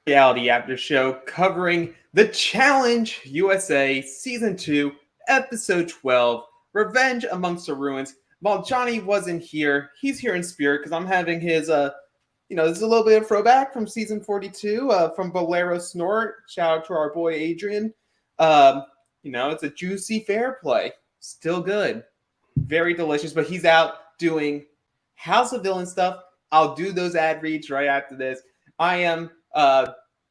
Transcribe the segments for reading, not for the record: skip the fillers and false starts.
Reality After Show covering the Challenge USA Season 2, Episode 12, Revenge Amongst the Ruins. While Jonny wasn't here, he's here in spirit because I'm having his, this is a little bit of throwback from Season 42 from Bolero Snort. Shout out to our boy Adrian. It's a juicy Fairplay. Still good. Very delicious, but he's out doing House of Villain stuff. I'll do those ad reads right after this. I am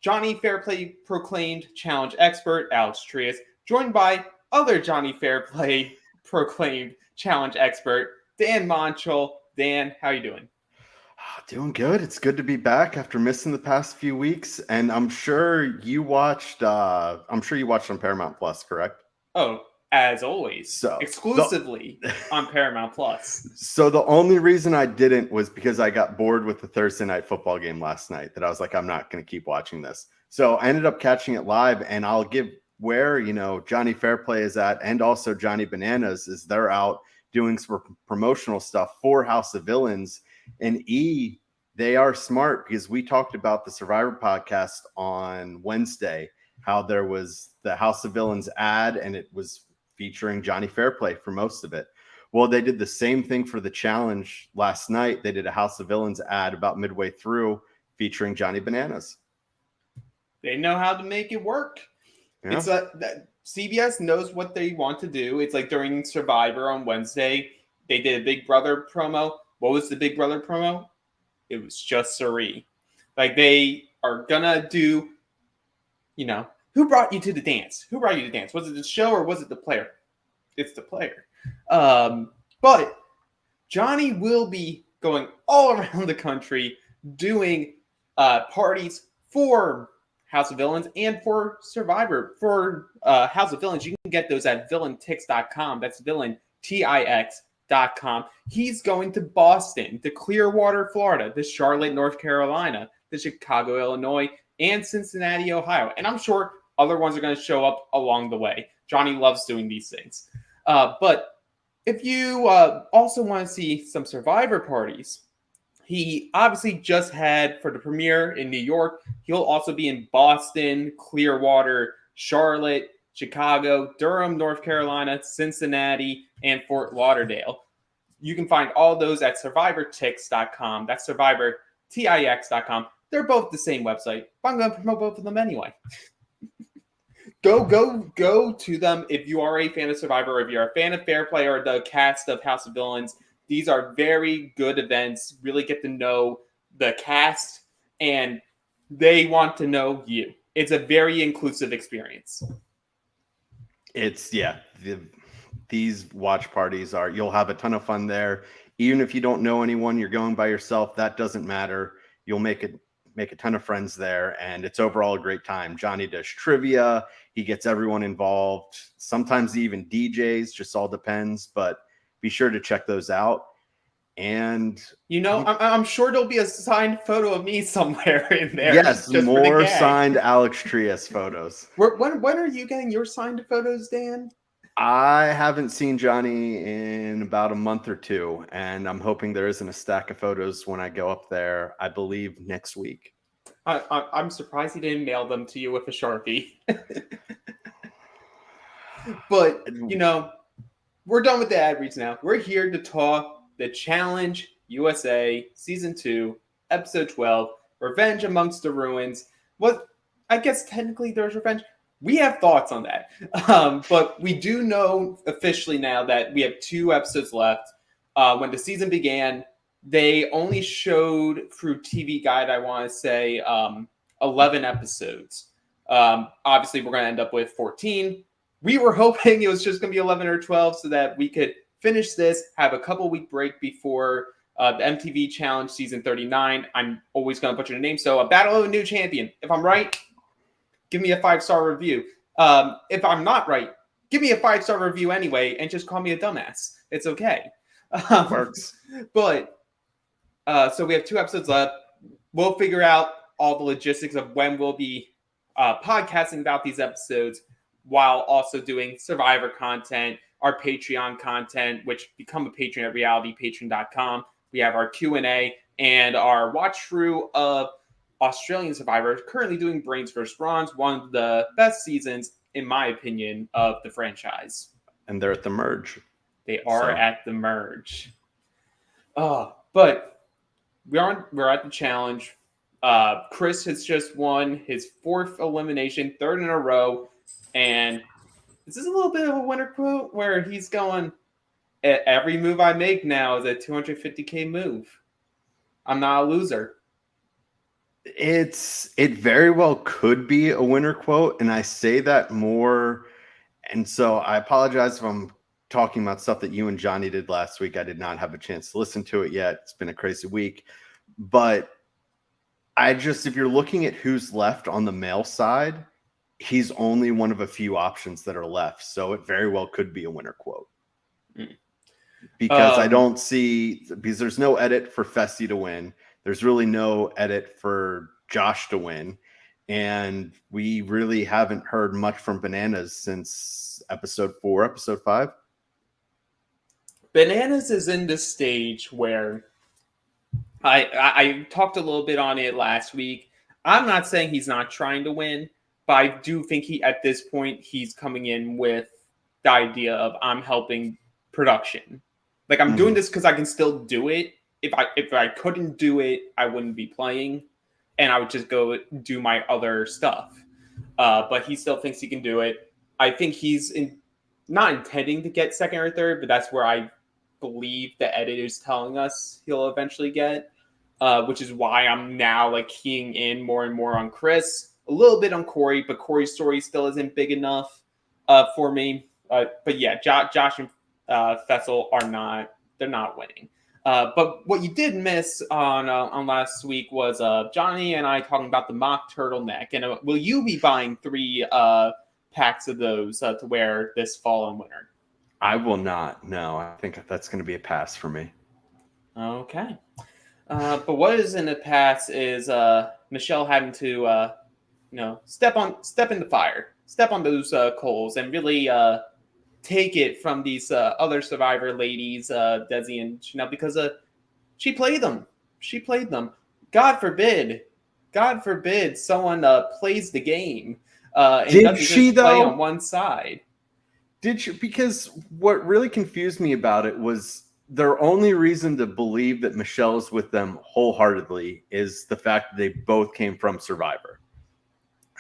Jonny Fairplay proclaimed challenge expert, Alex Trias, joined by other Jonny Fairplay proclaimed challenge expert, Dan Montchal. Dan, how you doing? Doing good. It's good to be back after missing the past few weeks. And I'm sure you watched on Paramount Plus, correct? Oh, as always. So exclusively on Paramount Plus. So the only reason I didn't was because I got bored with the Thursday night football game last night that I was like, I'm not going to keep watching this. So I ended up catching it live, and I'll give where, Jonny Fairplay is at, and also Johnny Bananas is they're out doing some promotional stuff for House of Villains. And they are smart because we talked about the Survivor podcast on Wednesday, how there was the House of Villains ad and it was featuring Jonny Fairplay for most of it. Well, they did the same thing for the challenge last night. They did a House of Villains ad about midway through featuring Johnny Bananas. They know how to make it work. Yeah. It's CBS knows what they want to do. It's like during Survivor on Wednesday, they did a Big Brother promo. What was the Big Brother promo? It was just Suri. Like they are gonna do, who brought you to the dance? Who brought you to the dance? Was it the show or was it the player? It's the player. But Jonny will be going all around the country doing parties for House of Villains and for Survivor. For House of Villains, you can get those at villaintix.com. That's villaintix.com. He's going to Boston, to Clearwater, Florida, to Charlotte, North Carolina, to Chicago, Illinois, and Cincinnati, Ohio. And I'm sure other ones are going to show up along the way. Jonny loves doing these things. But if you also want to see some Survivor parties, he obviously just had for the premiere in New York. He'll also be in Boston, Clearwater, Charlotte, Chicago, Durham, North Carolina, Cincinnati, and Fort Lauderdale. You can find all those at survivortix.com. That's survivortix.com. They're both the same website, but I'm going to promote both of them anyway. Go to them if you are a fan of Survivor, or if you're a fan of Fairplay or the cast of House of Villains. These are very good events. Really get to know the cast, and they want to know you. It's a very inclusive experience. These watch parties you'll have a ton of fun there. Even if you don't know anyone, you're going by yourself, that doesn't matter. You'll make a ton of friends there, and it's overall a great time. Jonny does trivia. He gets everyone involved. Sometimes he even DJs, just all depends, but be sure to check those out. And I'm sure there'll be a signed photo of me somewhere in there. Yes, more signed Alex Trias photos. When are you getting your signed photos, Dan? I haven't seen Jonny in about a month or two, and I'm hoping there isn't a stack of photos when I go up there, I believe, next week. I'm surprised he didn't mail them to you with a Sharpie. But, we're done with the ad reads now. We're here to talk the Challenge USA Season 2, Episode 12, Revenge Amongst the Ruins. What I guess technically there's revenge. We have thoughts on that. But we do know officially now that we have 2 episodes left. When the season began, they only showed through TV Guide, I want to say, 11 episodes. Obviously, we're going to end up with 14. We were hoping it was just going to be 11 or 12 so that we could finish this, have a couple-week break before the MTV Challenge Season 39. I'm always going to butcher the name. So, a Battle of a New Champion. If I'm right, give me a 5-star review. If I'm not right, give me a 5-star review anyway and just call me a dumbass. It's okay. Works. But, so we have 2 episodes left. We'll figure out all the logistics of when we'll be podcasting about these episodes while also doing Survivor content, our Patreon content, which become a patron at realitypatreon.com. We have our Q&A and our watch through of Australian Survivor, currently doing Brains vs. Bronze, one of the best seasons, in my opinion, of the franchise. And they're at the merge. They are at the merge. But we're at the challenge. Chris has just won his 4th elimination, 3rd in a row, and this is a little bit of a winner quote where he's going, every move I make now is a 250K move. I'm not a loser. It very well could be a winner quote, and I say that more, and so I apologize if I'm talking about stuff that you and Johnny did last week. I did not have a chance to listen to it yet. It's been a crazy week, but if you're looking at who's left on the male side, he's only one of a few options that are left, so it very well could be a winner quote. Because I don't see, because there's no edit for Fessy to win. There's really no edit for Josh to win. And we really haven't heard much from Bananas since episode 4, episode 5. Bananas is in this stage where I talked a little bit on it last week. I'm not saying he's not trying to win, but I do think at this point, he's coming in with the idea of I'm helping production. Like, I'm doing this because I can still do it. If I couldn't do it, I wouldn't be playing, and I would just go do my other stuff. But he still thinks he can do it. I think he's not intending to get 2nd or 3rd, but that's where I believe the editor's telling us he'll eventually get, which is why I'm now like keying in more and more on Chris, a little bit on Corey, but Corey's story still isn't big enough for me. But yeah, Josh and Fessel they're not winning. But what you did miss on last week was Johnny and I talking about the mock turtleneck. And will you be buying 3 packs of those to wear this fall and winter? I will not. No, I think that's going to be a pass for me. Okay. But what is in the pass is Michelle having to, step in the fire, step on those coals, and really take it from these other Survivor ladies, Desi and Chanel, because she played them. She played them. God forbid someone plays the game. And did she just play though? On one side. Did she? Because what really confused me about it was their only reason to believe that Michelle is with them wholeheartedly is the fact that they both came from Survivor.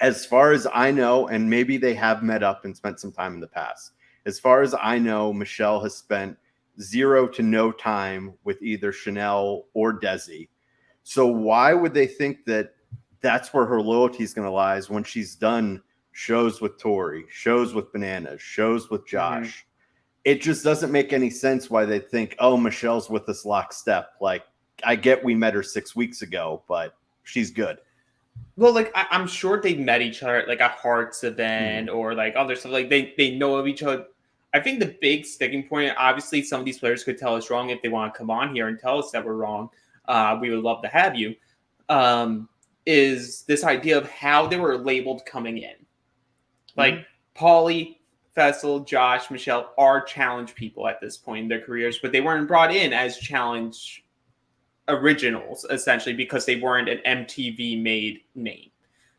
As far as I know, and maybe they have met up and spent some time in the past. As far as I know, Michelle has spent 0 to no time with either Chanel or Desi. So why would they think that that's where her loyalty is going to lie when she's done shows with Tori, shows with Bananas, shows with Josh? Mm-hmm. It just doesn't make any sense why they think, oh, Michelle's with us lockstep. Like, I get we met her 6 weeks ago, but she's good. Well, like, I'm sure they met each other at like a Hearts event or like other stuff. Like they know of each other. I think the big sticking point, obviously some of these players could tell us wrong if they want to come on here and tell us that we're wrong. We would love to have you. Is this idea of how they were labeled coming in. Like Paulie, Fessel, Josh, Michelle are challenge people at this point in their careers, but they weren't brought in as challenge originals, essentially, because they weren't an MTV-made name.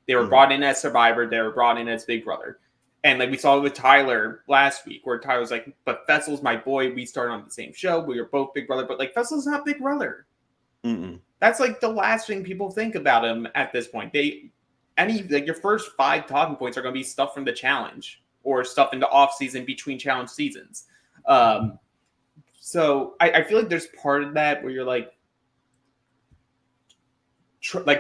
They were brought in as Survivor. They were brought in as Big Brother. And like we saw with Tyler last week, where Tyler was like, but Fessel's my boy. We started on the same show. We were both Big Brother. But like Fessel's not Big Brother. That's like the last thing people think about him at this point. Your first 5 talking points are going to be stuff from the challenge or stuff in the off season between challenge seasons. So I feel like there's part of that where you're like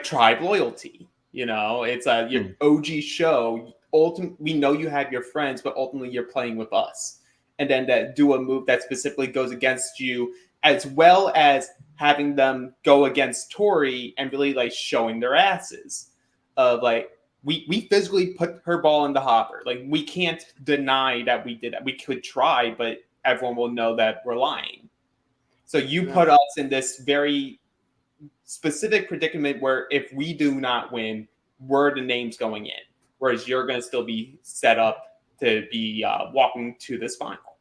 tribe loyalty. You know, it's your OG show. Ultimately, we know you have your friends, but ultimately you're playing with us. And then that do a move that specifically goes against you, as well as having them go against Tori and really like showing their asses. Of like, we physically put her ball in the hopper. Like, we can't deny that we did that. We could try, but everyone will know that we're lying. So you put us in this very specific predicament where if we do not win, we're the names going in. Whereas you're going to still be set up to be walking to this final.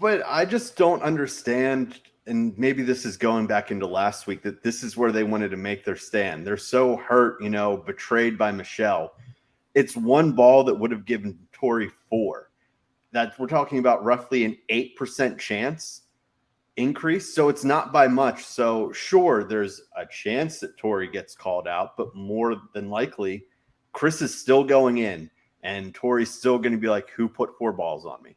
But I just don't understand and maybe this is going back into last week, that this is where they wanted to make their stand. They're so hurt, betrayed by Michelle. It's one ball that would have given Tori 4. That we're talking about roughly an 8% chance increase. So it's not by much. So sure, there's a chance that Tori gets called out, but more than likely, Chris is still going in and Tori's still going to be like, who put 4 balls on me?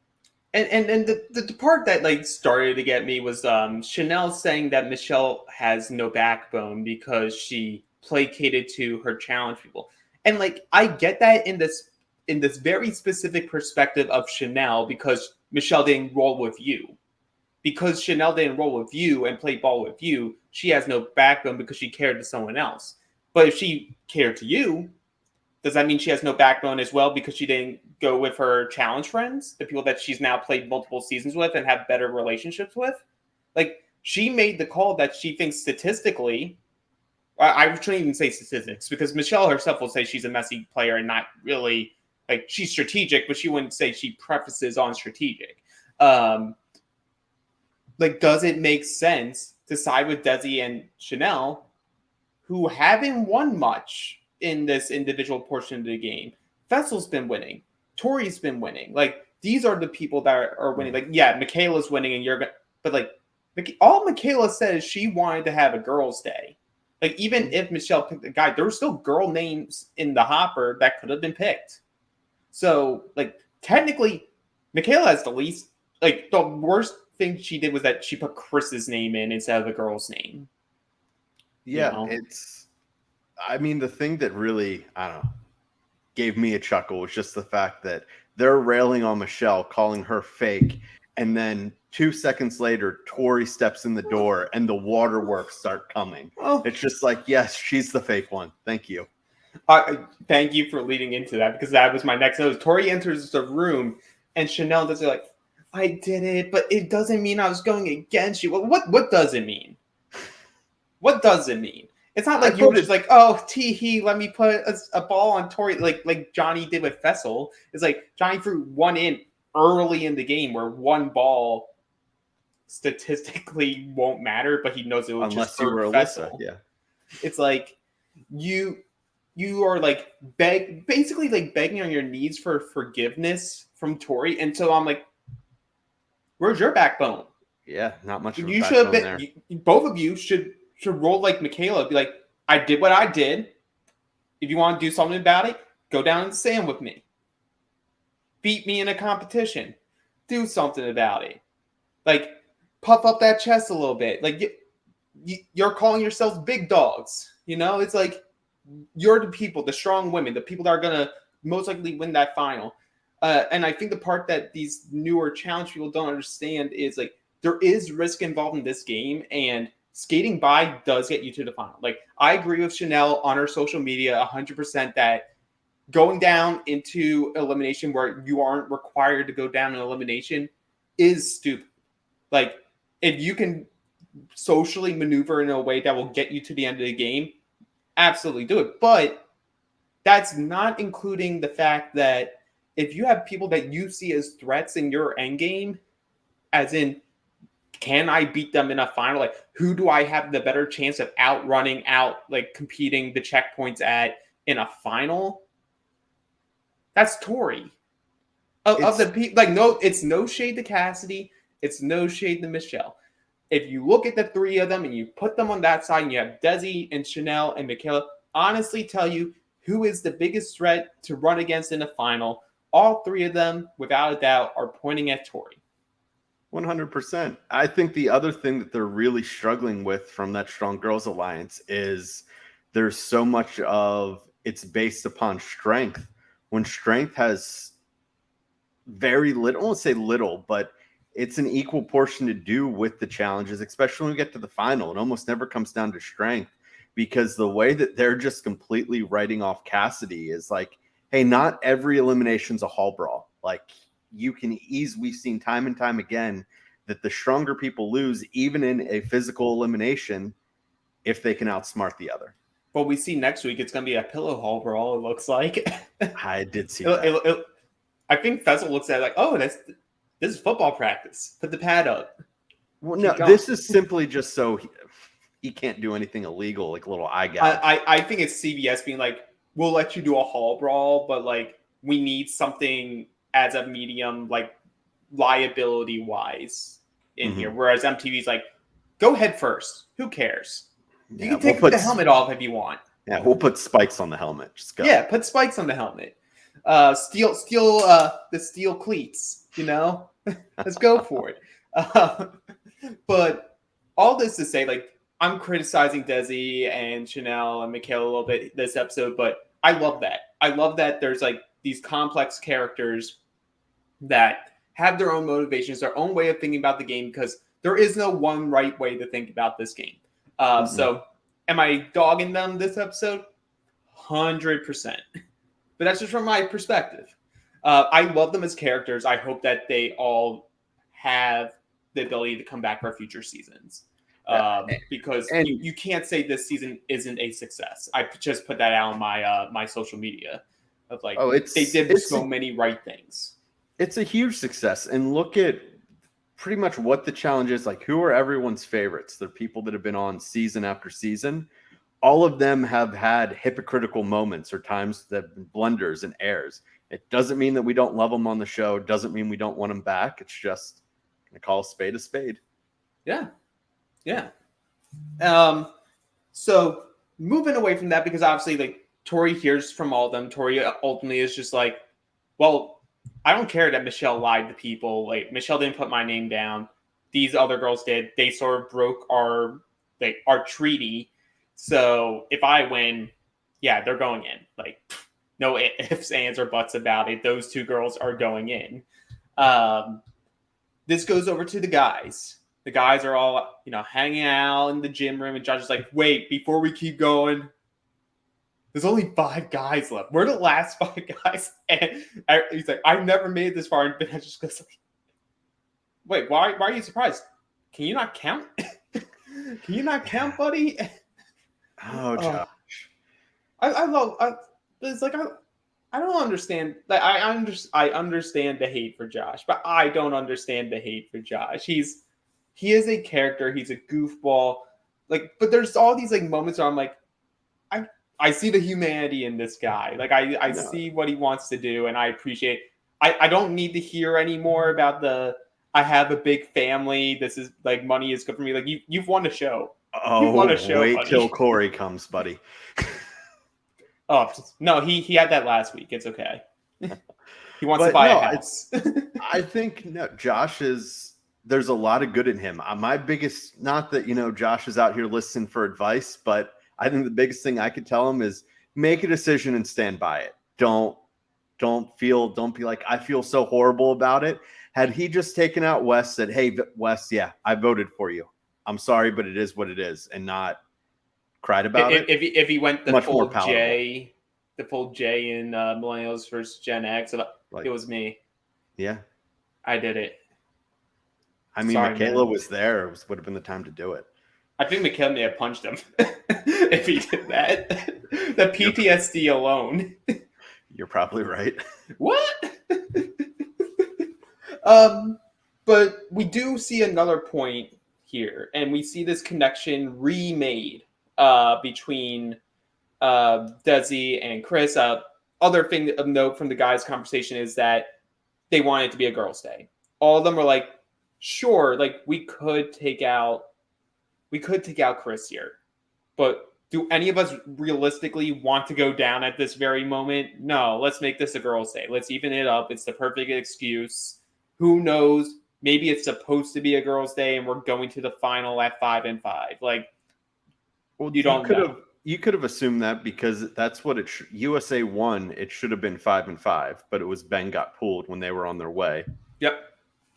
And the part that like started to get me was Chanel saying that Michelle has no backbone because she placated to her challenge people. And like I get that in this very specific perspective of Chanel, because Michelle didn't roll with you. Because Chanel didn't roll with you and play ball with you, she has no backbone because she cared to someone else. But if she cared to you, does that mean she has no backbone as well because she didn't go with her challenge friends, the people that she's now played multiple seasons with and have better relationships with? Like, she made the call that she thinks statistically, I shouldn't even say statistics, because Michelle herself will say she's a messy player and not really, like, she's strategic, but she wouldn't say she prefaces on strategic. Like, does it make sense to side with Desi and Chanel, who haven't won much in this individual portion of the game? Fessel's been winning. Tori's been winning. Like, these are the people that are winning. Like, yeah, Michaela's winning, and but like, all Michaela said is she wanted to have a girls' day. Like, even if Michelle picked a guy, there were still girl names in the hopper that could have been picked. So, like, technically, Michaela has the least, like, the worst thing she did was that she put Chris's name in instead of the girl's name. Yeah, the thing that really, I don't know, gave me a chuckle was just the fact that they're railing on Michelle, calling her fake, and then 2 seconds later, Tori steps in the door and the waterworks start coming. It's just like, yes, she's the fake one. Thank you. Thank you for leading into that, because that was my next note. Tori enters the room and Chanel does it like, I did it, but it doesn't mean I was going against you. Well, what does it mean? What does it mean? It's not like you were just like, oh, tee-hee, let me put a ball on Tori, like Johnny did with Fessel. It's like Johnny threw one in early in the game where one ball statistically won't matter, but he knows it will just hurt Fessel. Yeah. It's like you are like basically like begging on your knees for forgiveness from Tori. And so I'm like, where's your backbone? Yeah, not much of a you should have been there. Both of you should roll like Michaela. Be like, I did what I did. If you want to do something about it, go down and stand with me. Beat me in a competition. Do something about it. Like, puff up that chest a little bit. Like, you're calling yourselves big dogs. It's like, you're the people, the strong women, the people that are going to most likely win that final. And I think the part that these newer challenge people don't understand is, like, there is risk involved in this game, and skating by does get you to the final. Like, I agree with Chanel on her social media 100% that going down into elimination where you aren't required to go down in elimination is stupid. Like, if you can socially maneuver in a way that will get you to the end of the game, absolutely do it. But that's not including the fact that if you have people that you see as threats in your end game, as in, can I beat them in a final? Like, who do I have the better chance of outrunning, competing the checkpoints at in a final? That's Tori. Of the people, like, no, it's no shade to Cassidy. It's no shade to Michelle. If you look at the three of them and you put them on that side, and you have Desi and Chanel and Michaela, honestly tell you who is the biggest threat to run against in a final. All three of them, without a doubt, are pointing at Tori. 100%. I think the other thing that they're really struggling with from that Strong Girls Alliance is there's so much of it's based upon strength, when strength has very little, I won't say little, but it's an equal portion to do with the challenges, especially when we get to the final. It almost never comes down to strength, because the way that they're just completely writing off Cassidy is like, hey, not every elimination's a hall brawl. Like, we've seen time and time again that the stronger people lose, even in a physical elimination, if they can outsmart the other. Well, we see next week it's going to be a pillow hall brawl, it looks like. I did see that. I think Fessel looks at it like, oh, this is football practice. Put the pad up. Well, Keep no, going. this is simply just so he can't do anything illegal, like a little eye gouge. I think it's CBS being like, we'll let you do a hall brawl, but like we need something as a medium, like liability wise in here. Whereas MTV's like, go head first. Who cares? You can take the helmet off if you want. Yeah, we'll put spikes on the helmet. Just go. Yeah, put spikes on the helmet. Steal the steel cleats. Let's go for it. But all this to say, like, I'm criticizing Desi and Chanel and Michaela a little bit this episode, but I love that. I love that there's like these complex characters that have their own motivations, their own way of thinking about the game, because there is no one right way to think about this game. So am I dogging them this episode? 100%. But that's just from my perspective. I love them as characters. I hope that they all have the ability to come back for future seasons. Because you can't say this season isn't a success. I just put that out on my social media of like, they did so many right things. It's a huge success. And look at pretty much what the challenge is. Like, who are everyone's favorites? The people that have been on season after season. All of them have had hypocritical moments or times that have been blunders and errors. It doesn't mean that we don't love them on the show. It doesn't mean we don't want them back. It's just going to call a spade a spade. Yeah. Yeah. So moving away from that, because obviously like Tori hears from all of them. Tori ultimately is just like, well, I don't care that Michelle lied to people. Like, Michelle didn't put my name down. These other girls did. They sort of broke our treaty. So if I win, yeah, they're going in. Like, no ifs, ands, or buts about it. Those two girls are going in. This goes over to the guys. The guys are all, hanging out in the gym room, and Josh is like, wait, before we keep going, there's only 5 guys left. We're the last 5 guys. And he's like, I've never made it this far. And Ben just goes like, wait, why are you surprised? Can you not count? Can you not count, buddy? Oh, Josh. It's like, I don't understand. Like, I understand the hate for Josh, but I don't understand the hate for Josh. He is a character. He's a goofball. Like, but there's all these like moments where I'm like, I see the humanity in this guy. Like, I see what he wants to do, and I appreciate. I don't need to hear anymore about I have a big family. This is like, money is good for me. Like, you've won a show. Oh, won a show, wait buddy. Till Corey comes, buddy. Oh no, he had that last week. It's okay. He wants to buy a house. I think Josh is. There's a lot of good in him. My biggest, not that Josh is out here listening for advice, but I think the biggest thing I could tell him is make a decision and stand by it. Don't be like, I feel so horrible about it. Had he just taken out Wes, said, hey, Wes, yeah, I voted for you. I'm sorry, but it is what it is, and not cried about it. If he went the full J in Millennials versus Gen X, it was me. Yeah. I did it. I mean, sorry, Michaela was there. It would have been the time to do it. I think Michaela may have punched him if he did that. The PTSD alone. You're probably right. What? But we do see another point here, and we see this connection remade between Desi and Chris. Other thing of note from the guys' conversation is that they want it to be a girls' day. All of them were like, sure, like we could take out Chris here, but do any of us realistically want to go down at this very moment? No, let's make this a girls' day. Let's even it up. It's the perfect excuse. Who knows? Maybe it's supposed to be a girls' day, and we're going to the final at 5-5. Like, well, you could have assumed that because that's what USA won. It should have been 5-5, but it was Ben got pulled when they were on their way. Yep.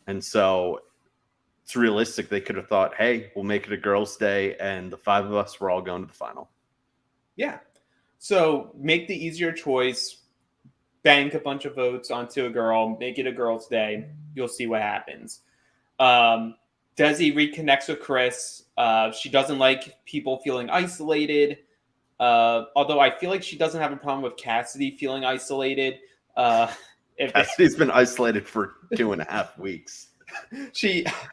And so it's realistic. They could have thought, hey, we'll make it a girls' day, and the 5 of us were all going to the final. Yeah. So make the easier choice. Bank a bunch of votes onto a girl. Make it a girls' day. You'll see what happens. Desi reconnects with Chris. She doesn't like people feeling isolated. Although I feel like she doesn't have a problem with Cassidy feeling isolated. Cassidy's been isolated for 2.5 weeks.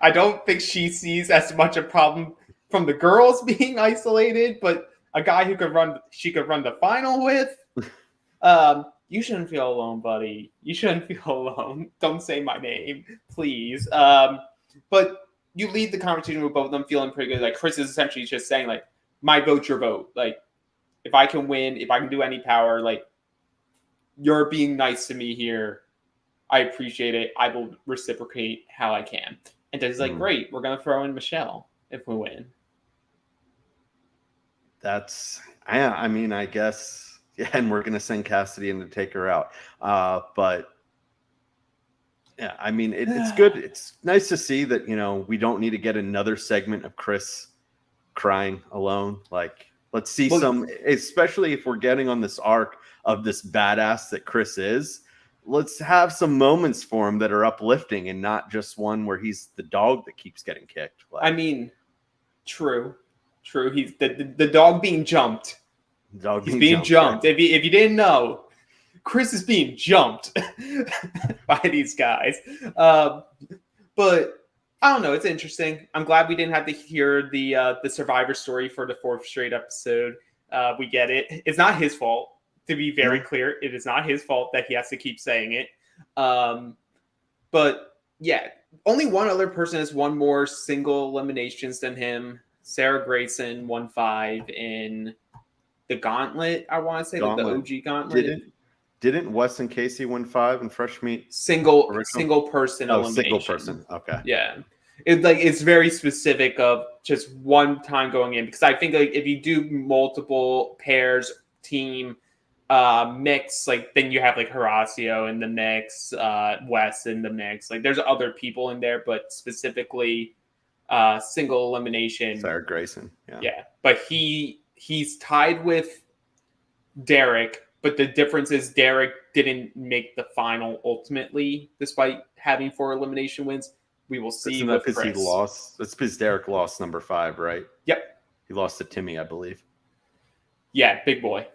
I don't think she sees as much a problem from the girls being isolated, but a guy who she could run the final with. You shouldn't feel alone, buddy. You shouldn't feel alone. Don't say my name, please. But you lead the conversation with both of them feeling pretty good. Like Chris is essentially just saying, like, my vote's your vote. Like, if I can win, if I can do any power, like, you're being nice to me here. I appreciate it. I will reciprocate how I can. And Desi's like, great, we're going to throw in Michelle if we win. I mean, I guess, yeah, and we're going to send Cassidy in to take her out. But yeah, I mean, it's good. It's nice to see that, you know, we don't need to get another segment of Chris crying alone. Like, let's see some, especially if we're getting on this arc of this badass that Chris is, let's have some moments for him that are uplifting and not just one where he's the dog that keeps getting kicked. Like, I mean, true. He's the dog being jumped. He's being jumped. Right? If you didn't know, Chris is being jumped by these guys. But I don't know. It's interesting. I'm glad we didn't have to hear the Survivor story for the 4th straight episode. We get it. It's not his fault. To be very clear, it is not his fault that he has to keep saying it. But yeah, only one other person has won more single eliminations than him. Sarah Grayson won 5 in the Gauntlet. I want to say like the OG Gauntlet. Didn't Wes and Casey win 5 in Fresh Meat? Single person elimination. Single person. Okay. Yeah. It's very specific of just one time going in, because I think like if you do multiple pairs team mix, like then you have like Horacio in the mix, Wes in the mix. Like there's other people in there, but specifically single elimination. Sarah Grayson. Yeah. But he's tied with Derek, but the difference is Derek didn't make the final ultimately, despite having 4 elimination wins. We will see. Isn't that because he lost? That's because Derek lost number 5, right? Yep. He lost to Timmy, I believe. Yeah, big boy.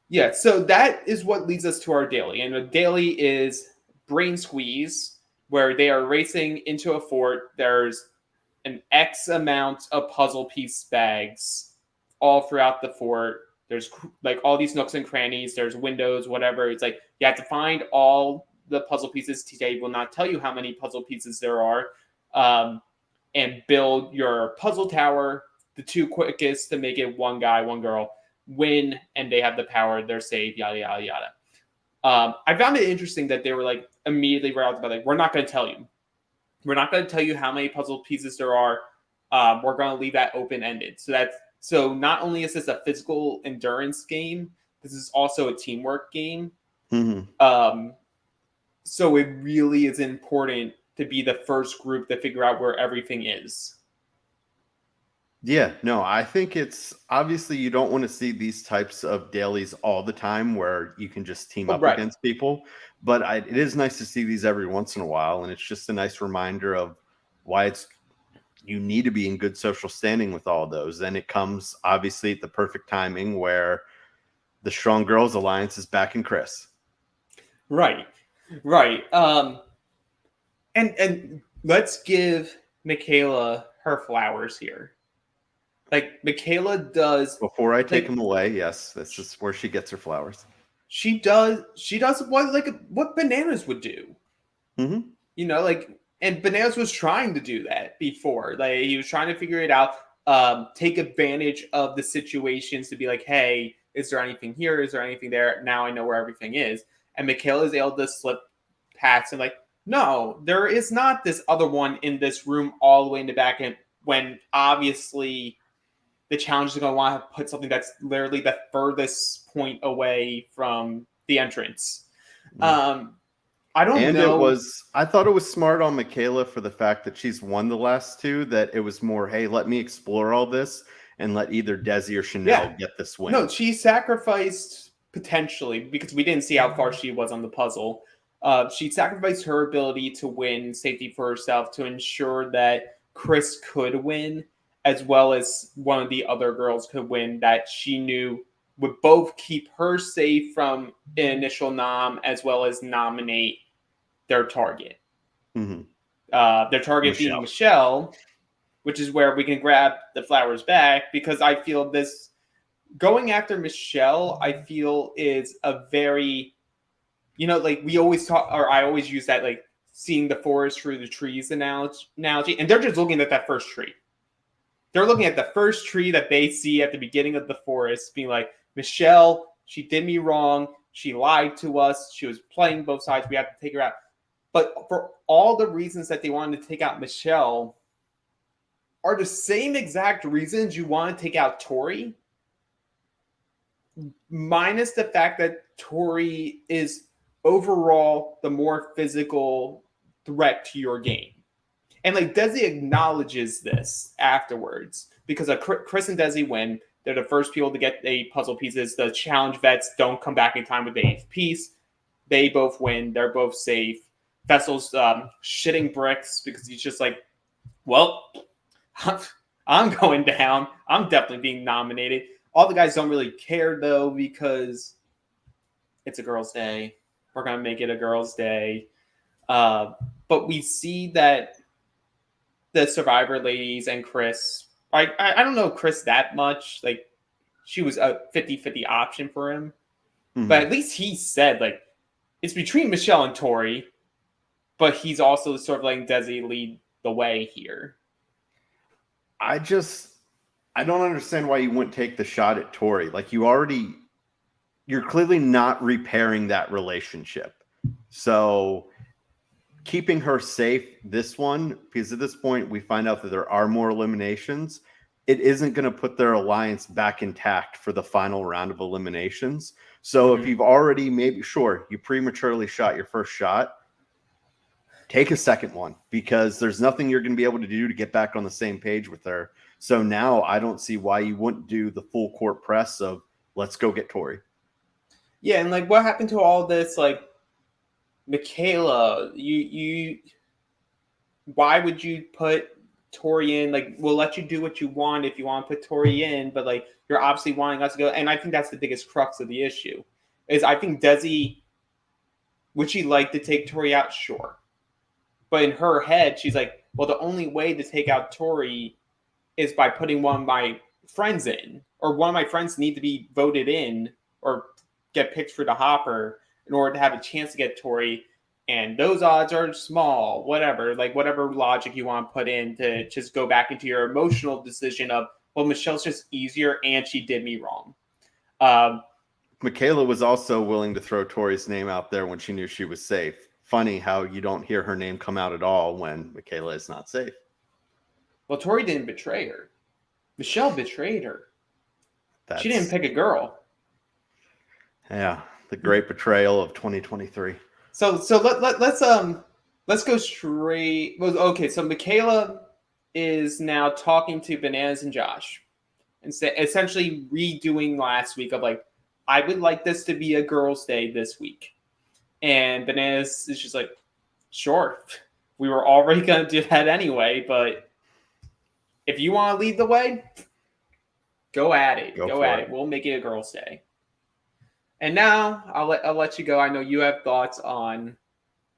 Yeah, so that is what leads us to our daily. And the daily is Brain Squeeze, where they are racing into a fort. There's an X amount of puzzle piece bags all throughout the fort. There's like all these nooks and crannies. There's windows, whatever. It's like you have to find all the puzzle pieces. TJ will not tell you how many puzzle pieces there are, and build your puzzle tower. The 2 quickest to make it one guy, one girl win, and they have the power. They're safe. Yada yada yada. I found it interesting that they were like immediately right off the bat, like, we're not going to tell you. We're not going to tell you how many puzzle pieces there are. We're going to leave that open ended. So not only is this a physical endurance game, this is also a teamwork game. Mm-hmm. So it really is important to be the first group to figure out where everything is. Yeah, no, I think it's obviously you don't want to see these types of dailies all the time where you can just team up against people. But it is nice to see these every once in a while. And it's just a nice reminder of why you need to be in good social standing with all of those. And it comes obviously at the perfect timing where the Strong Girls Alliance is back in Chris. Right. And let's give Michaela her flowers here. Like Michaela does. Before I take them away, yes, this is where she gets her flowers. She does what Bananas would do. Mm-hmm. You know, like, and Bananas was trying to do that before. Like he was trying to figure it out, take advantage of the situations to be like, hey, is there anything here? Is there anything there? Now I know where everything is. And Michaela is able to slip past and like, no, there is not this other one in this room all the way in the back end, when obviously the challenge is going to want to put something that's literally the furthest point away from the entrance. I don't know. I thought it was smart on Michaela for the fact that she's won the last 2, that it was more, hey, let me explore all this and let either Desi or Chanel get this win. No, she sacrificed potentially, because we didn't see how far she was on the puzzle. She sacrificed her ability to win safety for herself to ensure that Chris could win, as well as one of the other girls could win, that she knew would both keep her safe from an initial nom, as well as nominate their target. Mm-hmm. Their target being Michelle, which is where we can grab the flowers back, because I feel this going after Michelle, I feel is a very, like we always talk, or I always use that, like seeing the forest through the trees analogy, and they're just looking at that first tree. They're looking at the first tree that they see at the beginning of the forest, being like, Michelle, she did me wrong. She lied to us. She was playing both sides. We have to take her out. But for all the reasons that they wanted to take out Michelle are the same exact reasons you want to take out Tori, minus the fact that Tori is overall the more physical threat to your game. And like Desi acknowledges this afterwards, because Chris and Desi win. They're the first people to get the puzzle pieces. The challenge vets don't come back in time with the 8th piece. They both win. They're both safe. Vessel's shitting bricks because he's just like, well, I'm going down. I'm definitely being nominated. All the guys don't really care, though, because it's a girls' day. We're going to make it a girls' day. But we see that the Survivor ladies and Chris, I don't know Chris that much. Like, she was a 50-50 option for him. Mm-hmm. But at least he said, like, it's between Michelle and Tori, but he's also sort of letting Desi lead the way here. I don't understand why you wouldn't take the shot at Tori. Like, you're clearly not repairing that relationship. So keeping her safe this one, because at this point we find out that there are more eliminations, it isn't going to put their alliance back intact for the final round of eliminations. So if you've already you prematurely shot your first shot, take a second one, because there's nothing you're going to be able to do to get back on the same page with her. So now I don't see why you wouldn't do the full court press of let's go get Tori. Yeah, and like what happened to all this, like Michaela, you why would you put Tori in? Like, we'll let you do what you want if you want to put Tori in, but like you're obviously wanting us to go. And I think that's the biggest crux of the issue. Is I think Desi, would she like to take Tori out? Sure. But in her head, she's like, well, the only way to take out Tori is by putting one of my friends in, or one of my friends need to be voted in or get picked for the hopper in order to have a chance to get Tori. And those odds are small, whatever logic you want to put in to just go back into your emotional decision of, well, Michelle's just easier and she did me wrong. Michaela was also willing to throw Tori's name out there when she knew she was safe. Funny how you don't hear her name come out at all when Michaela is not safe. Well, Tori didn't betray her. Michelle betrayed her. She didn't pick a girl. Yeah, the great betrayal of 2023. So let's go straight. Well, okay, so Michaela is now talking to Bananas and Josh, and essentially redoing last week of like, I would like this to be a girls' day this week. And Bananas is just like, sure, we were already going to do that anyway, but if you want to lead the way, go at it. Go at it. We'll make it a girls' day. And now I'll let you go. I know you have thoughts on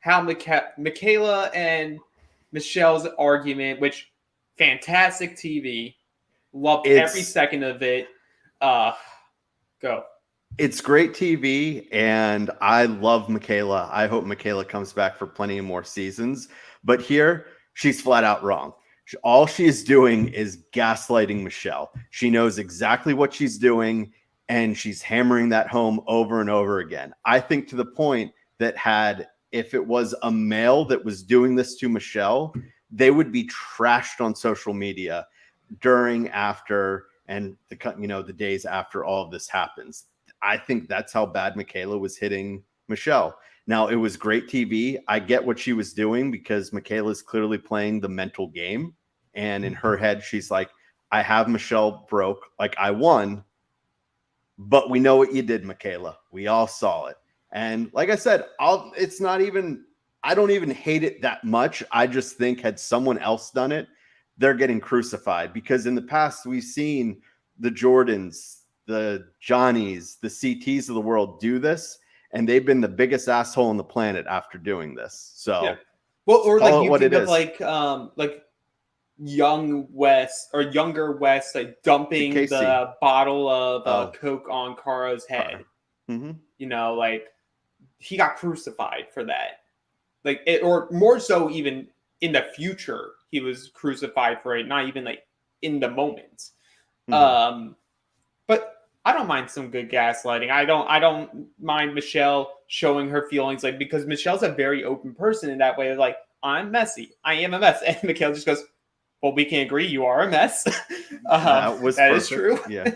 how Michaela and Michelle's argument, which fantastic TV, loved every second of it. Go. It's great TV, and I love Michaela. I hope Michaela comes back for plenty of more seasons. But here, she's flat out wrong. All she is doing is gaslighting Michelle. She knows exactly what she's doing, and she's hammering that home over and over again. I think to the point that if it was a male that was doing this to Michelle, they would be trashed on social media during, after, and the days after all of this happens. I think that's how bad Michaela was hitting Michelle. Now, it was great TV. I get what she was doing because Michaela's clearly playing the mental game. And in her head, she's like, I have Michelle broke. Like, I won. But we know what you did, Michaela. We all saw it. And like I said, I don't even hate it that much. I just think had someone else done it, they're getting crucified. Because in the past, we've seen the Jordans, the Johnnies, the CTs of the world do this. and they've been the biggest asshole on the planet after doing this. So, yeah. Well, or call like it you what think it of is. like young West or younger West, like dumping Casey. the bottle of Oh. Coke on Kara's head. Mm-hmm. You know, like he got crucified for that. Like it, or more so, even in the future, he was crucified for it. Not even like in the moment. Mm-hmm. But I don't mind some good gaslighting. I don't mind Michelle showing her feelings, like, because Michelle's a very open person in that way. Like, I'm messy. I am a mess. And Mikhail just goes, well, we can agree you are a mess. That was that perfect. is true. Yeah.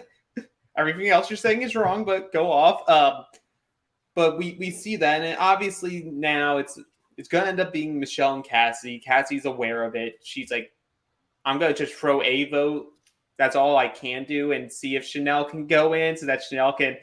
Everything else you're saying is wrong, but go off. But we see that, and obviously now it's going to end up being Michelle and Cassie. Cassie's aware of it. She's like, I'm going to just throw a vote. That's all I can do, and see if Chanel can go in so that Chanel can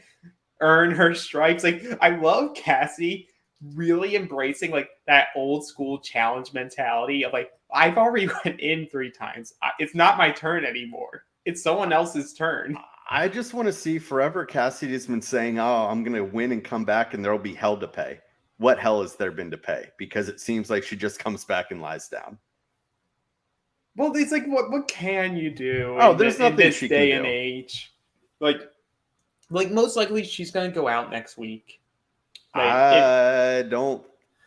earn her stripes. Like, I love Cassie really embracing like that old school challenge mentality of like, I've already went in 3 times. It's not my turn anymore. It's someone else's turn. I just want to see forever. Cassidy's been saying, oh, I'm going to win and come back and there'll be hell to pay. What hell has there been to pay? Because it seems like she just comes back and lies down. Well, it's like, what can you do there's nothing in this she day can and do. age? Like most likely she's going to go out next week. Like, I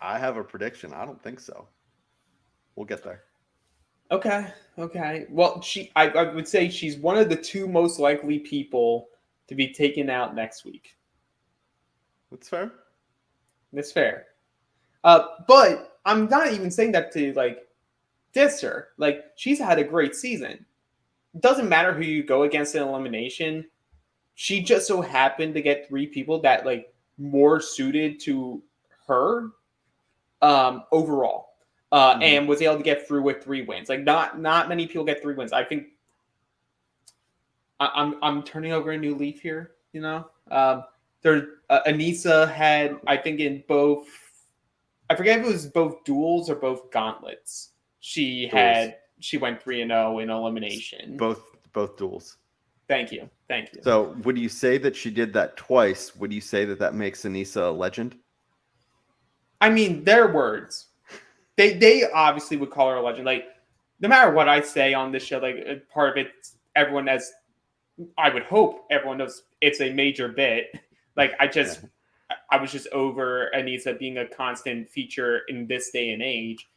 have a prediction. I don't think so. We'll get there. Okay. Well, I would say she's one of the 2 most likely people to be taken out next week. That's fair. That's fair. But I'm not even saying that to like diss her. Like, she's had a great season. It doesn't matter who you go against in elimination. She just so happened to get 3 people that like more suited to her overall. And was able to get through with 3 wins. Like, not many people get 3 wins. I think I'm turning over a new leaf here. You know, Anissa had, I think, in both. I forget if it was both duels or both gauntlets. She went 3-0 in elimination. Both duels. Thank you. So, would you say that she did that twice? Would you say that makes Anissa a legend? I mean, their words. They obviously would call her a legend. Like, no matter what I say on this show, like, part of it, everyone has, I would hope everyone knows it's a major bit. Like, I was just over Anissa being a constant feature in this day and age.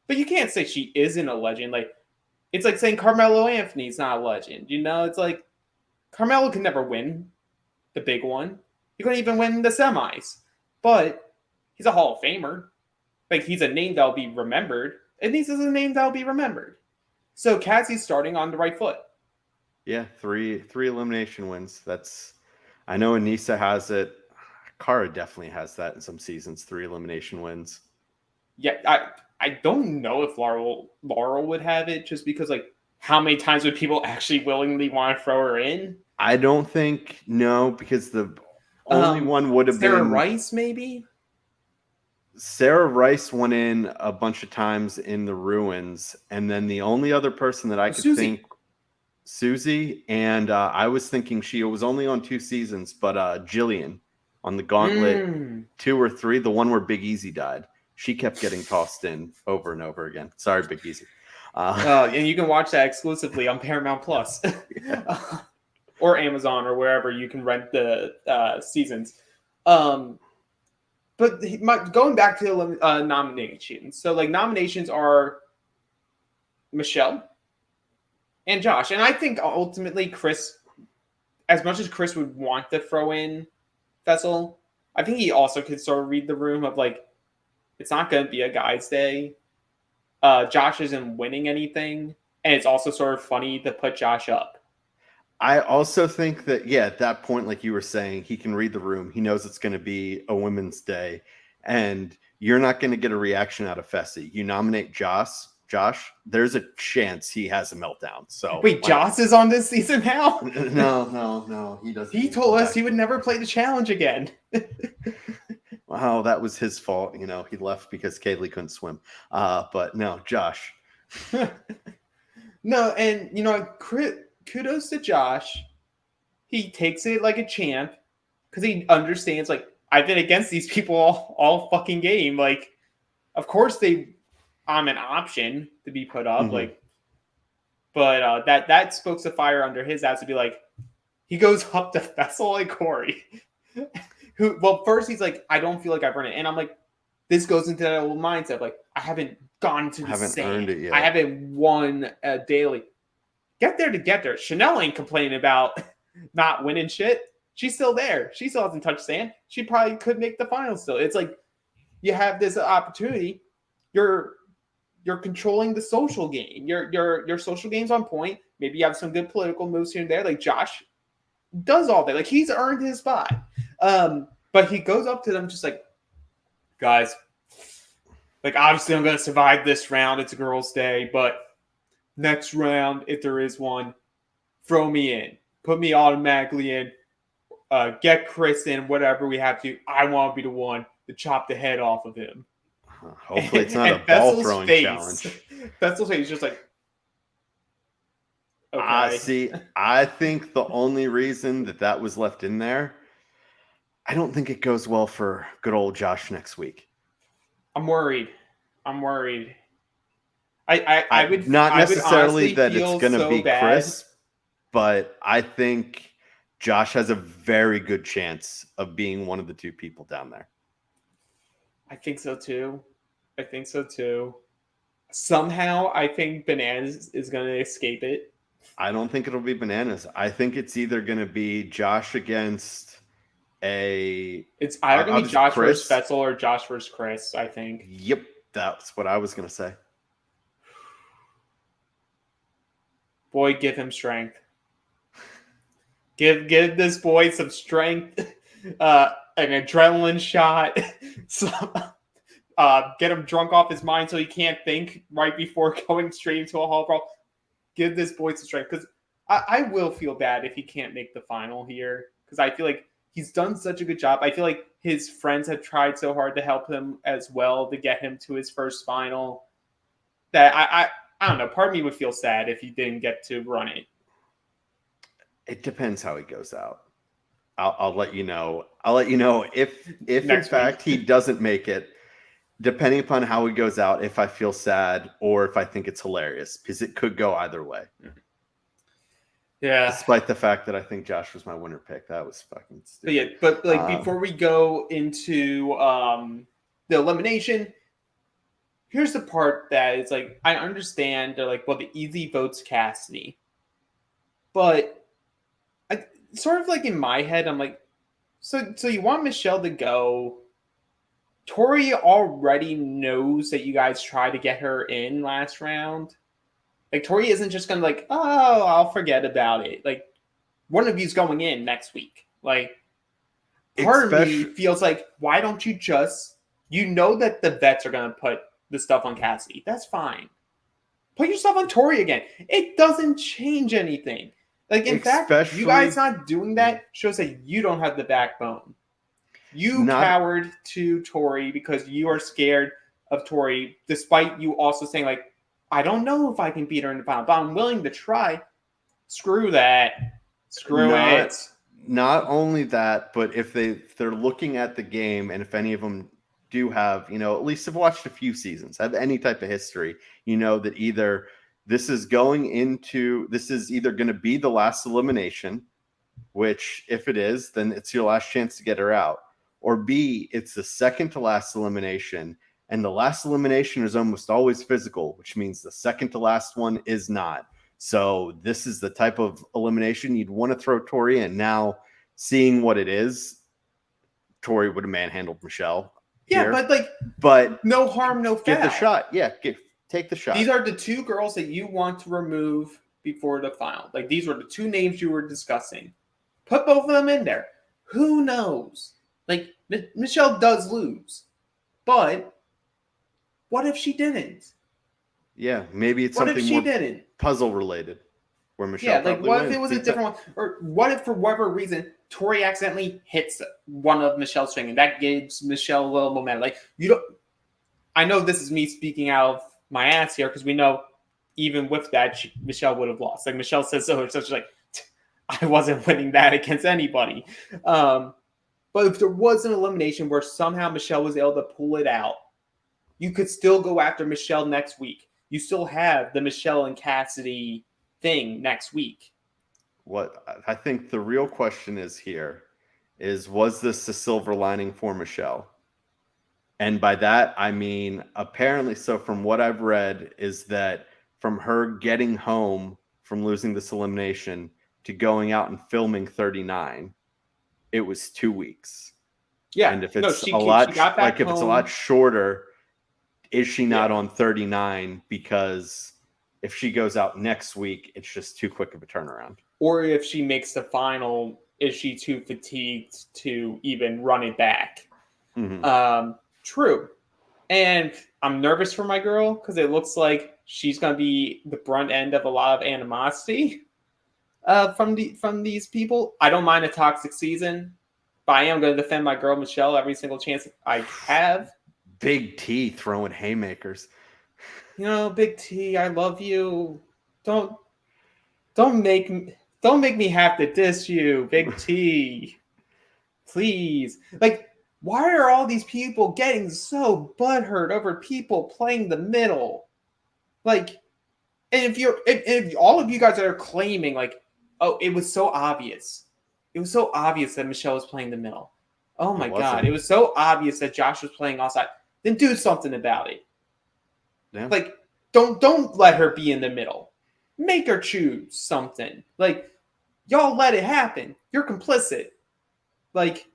But you can't say she isn't a legend. Like, it's like saying Carmelo Anthony's not a legend. You know, it's like Carmelo can never win the big one. He couldn't even win the semis. But he's a Hall of Famer. Like, he's a name that'll be remembered. Anissa's a name that'll be remembered. So Cassie's starting on the right foot. Yeah, three elimination wins. I know Anissa has it. Cara definitely has that in some seasons. 3 elimination wins. Yeah, I don't know if Laurel would have it, just because, like, how many times would people actually willingly want to throw her in? I don't think, no, because the only one would have been Sarah Rice, maybe. Sarah Rice went in a bunch of times in the ruins, and then the only other person that I could think, Susie, and I was thinking she was only on 2 seasons, but Jillian on the Gauntlet 2 or 3, the one where Big Easy died. She kept getting tossed in over and over again. Sorry, Big Easy. And you can watch that exclusively on Paramount Plus. Or Amazon, or wherever you can rent the seasons. But going back to the nominations. So, like, nominations are Michelle and Josh. And I think ultimately Chris, as much as Chris would want to throw in Fessel, I think he also could sort of read the room of, like, it's not going to be a guy's day. Josh isn't winning anything. And it's also sort of funny to put Josh up. I also think that, at that point, like you were saying, he can read the room. He knows it's going to be a women's day. And you're not going to get a reaction out of Fessy. You nominate Josh, there's a chance he has a meltdown. So wait, Josh is on this season now? No, he doesn't. He told us he would never play the challenge again. Wow, that was his fault. You know, he left because Kaylee couldn't swim. But no, Josh. No, and you know, kudos to Josh. He takes it like a champ because he understands, like, I've been against these people all fucking game. Like, of course I'm an option to be put up. Mm-hmm. Like, but that spoke the fire under his ass to be like, he goes up to Fessel and Corey. First he's like, I don't feel like I've earned it. And I'm like, this goes into that old mindset. Like, I haven't gone to the sand. Earned it yet. I haven't won a daily. Get there to get there. Chanel ain't complaining about not winning shit. She's still there. She still hasn't touched sand. She probably could make the finals still. It's like, you have this opportunity. You're controlling the social game. Your social game's on point. Maybe you have some good political moves here and there. Like Josh does all that. Like he's earned his spot. But he goes up to them just like, guys, like obviously I'm gonna survive this round. It's a girls' day, but next round, if there is one, throw me in. Put me automatically in. Get Chris in, whatever we have to. I want to be the one to chop the head off of him. Hopefully it's not a ball throwing challenge. Vessel's face is just like, okay. See, I think the only reason that was left in there, I don't think it goes well for good old Josh next week. I'm worried. I would not necessarily that it's going to so be bad. Chris, but I think Josh has a very good chance of being one of the two people down there. I think so too. Somehow, I think Bananas is going to escape it. I don't think it'll be Bananas. I think it's either going to be Josh against It's either going to be Josh versus Fetzel or Josh versus Chris, I think. Yep, that's what I was going to say. Boy, give him strength. Give this boy some strength, an adrenaline shot. Get him drunk off his mind so he can't think right before going straight into a hall brawl. Give this boy some strength, because I will feel bad if he can't make the final here, because I feel like he's done such a good job. I feel like his friends have tried so hard to help him as well to get him to his first final that I don't know. Part of me would feel sad if he didn't get to run it. It depends how he goes out. I'll let you know. I'll let you know if in fact he doesn't make it, depending upon how he goes out, if I feel sad or if I think it's hilarious, because it could go either way. Yeah. Despite the fact that I think Josh was my winner pick. That was fucking stupid. But before we go into the elimination, here's the part that is like, I understand they're like, well, the easy vote's Cassidy. But sort of like in my head, I'm like, so you want Michelle to go. Tori already knows that you guys try to get her in last round. Like, Tori isn't just going to like, oh, I'll forget about it. Like, one of you's going in next week. Like, part of me feels like, why don't you just, you know that the vets are going to put the stuff on Cassidy. That's fine. Put your stuff on Tori again. It doesn't change anything. Like, in fact, you guys not doing that shows that you don't have the backbone. You cowered to Tori because you are scared of Tori, despite you also saying, like, I don't know if I can beat her in the final, but I'm willing to try. Screw that. Screw it. Not only that, but if they're looking at the game, and if any of them do have, at least have watched a few seasons, have any type of history, that either this is either going to be the last elimination, which if it is, then it's your last chance to get her out. Or B, it's the second to last elimination, and the last elimination is almost always physical, which means the second to last one is not. So this is the type of elimination you'd want to throw Tori in. Now, seeing what it is, Tori would have manhandled Michelle. Yeah, here. but no harm, no foul. Give the shot. Yeah, take the shot. These are the two girls that you want to remove before the final. Like, these were the two names you were discussing. Put both of them in there. Who knows? Like, Michelle does lose. But what if she didn't? Yeah, maybe it's something more puzzle related. Where Michelle what if it was a different one? Or what if, for whatever reason, Tori accidentally hits one of Michelle's string, and that gives Michelle a little momentum. Like, I know this is me speaking out of my ass here, because we know even with that, Michelle would have lost. Like, Michelle says so, it's such like, I wasn't winning that against anybody. But if there was an elimination where somehow Michelle was able to pull it out, you could still go after Michelle next week. You still have the Michelle and Cassidy thing next week. What I think the real question is here is, was this a silver lining for Michelle? And by that, I mean, apparently, so from what I've read, is that from her getting home from losing this elimination to going out and filming 39, it was 2 weeks. Yeah. And if it's she a lot, got back like if home, it's a lot shorter, is she not on 39? Because if she goes out next week, it's just too quick of a turnaround. Or if she makes the final, is she too fatigued to even run it back? Mm-hmm. True. And I'm nervous for my girl because it looks like she's going to be the brunt end of a lot of animosity from these people. I don't mind a toxic season, but I am going to defend my girl Michelle every single chance I have. Big T throwing haymakers. Big T, I love you. Don't make me have to diss you, Big T. Please. Like, why are all these people getting so butthurt over people playing the middle? Like, and if all of you guys are claiming, like, oh, it was so obvious. It was so obvious that Michelle was playing the middle. Oh my God. It was so obvious that Josh was playing outside. Then do something about it. Yeah. Like, don't let her be in the middle. Make her choose something. Like, y'all let it happen. You're complicit. Like,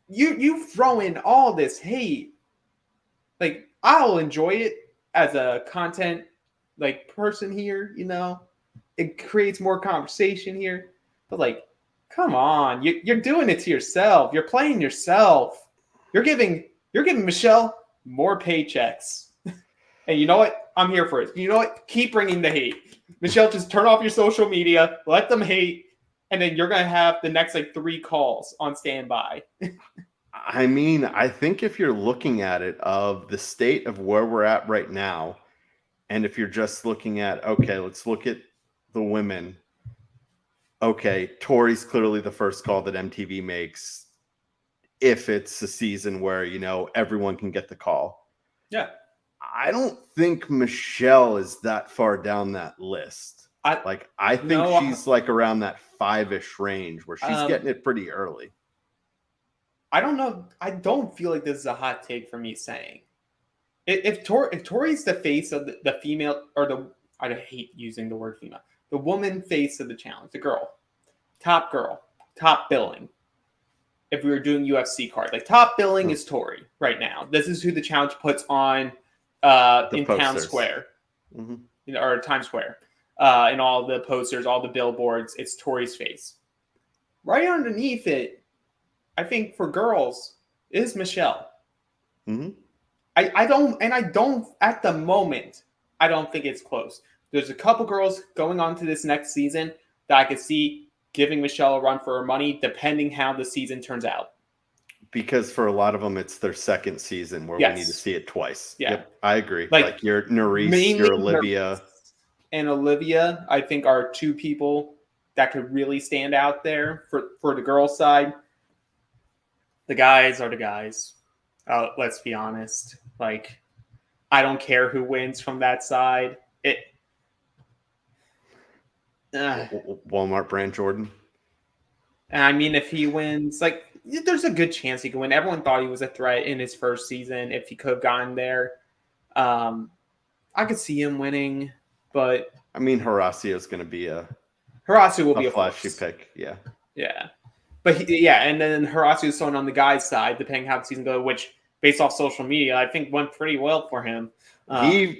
you throw in all this hate. Like, I'll enjoy it as a content like person here, It creates more conversation here. But like, come on, you're doing it to yourself. You're playing yourself. You're giving Michelle more paychecks. And you know what? I'm here for it. You know what? Keep bringing the hate. Michelle, just turn off your social media, let them hate, and then you're going to have the next 3 calls on standby. I mean, I think if you're looking at it of the state of where we're at right now, and if you're just looking at, okay, let's look at the women. Okay, Tori's clearly the first call that MTV makes if it's a season where, everyone can get the call. Yeah. I don't think Michelle is that far down that list. I think she's around that 5-ish range where she's getting it pretty early. I don't know. I don't feel like this is a hot take for me saying. If Tori's the face of the female, or I hate using the word female, the woman face of the challenge, the girl, top billing. If we were doing UFC card, top billing is Tori right now. This is who the challenge puts on in posters. Town Square, or Times Square, in all the posters, all the billboards. It's Tori's face. Right underneath it, I think for girls is Michelle. Mm-hmm. I don't at the moment, I don't think it's close. There's a couple girls going on to this next season that I could see giving Michelle a run for her money, depending how the season turns out. Because for a lot of them, it's their second season where we need to see it twice. Yeah. Yep, I agree. Like your Nerys, your Olivia. And Olivia, I think, are 2 people that could really stand out there for the girls' side. The guys are the guys. Let's be honest. I don't care who wins from that side. Walmart brand Jordan. I mean, if he wins, there's a good chance he could win. Everyone thought he was a threat in his first season if he could have gotten there. I could see him winning, but I mean, Horacio's going to be Horacio will be a flashy force. pick. Yeah. Yeah. But and then Horacio's someone on the guy's side, depending how the season goes, which based off social media, I think went pretty well for him. I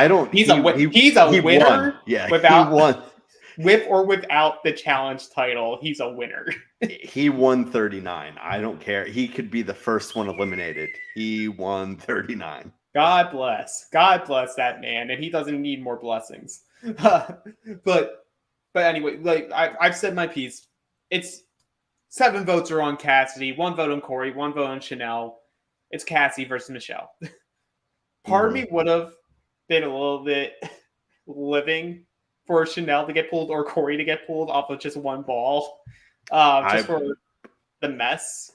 don't. He's a winner. Won. Yeah, without, he won. With or without the challenge title, he's a winner. He won 39. I don't care. He could be the first one eliminated. He won 39. God bless that man, and he doesn't need more blessings. But anyway, I've said my piece. It's 7 votes are on Cassidy, 1 vote on Corey, 1 vote on Chanel. It's Cassie versus Michelle. Part of me would have been a little bit living for Chanel to get pulled or Corey to get pulled off of just 1 ball. the mess.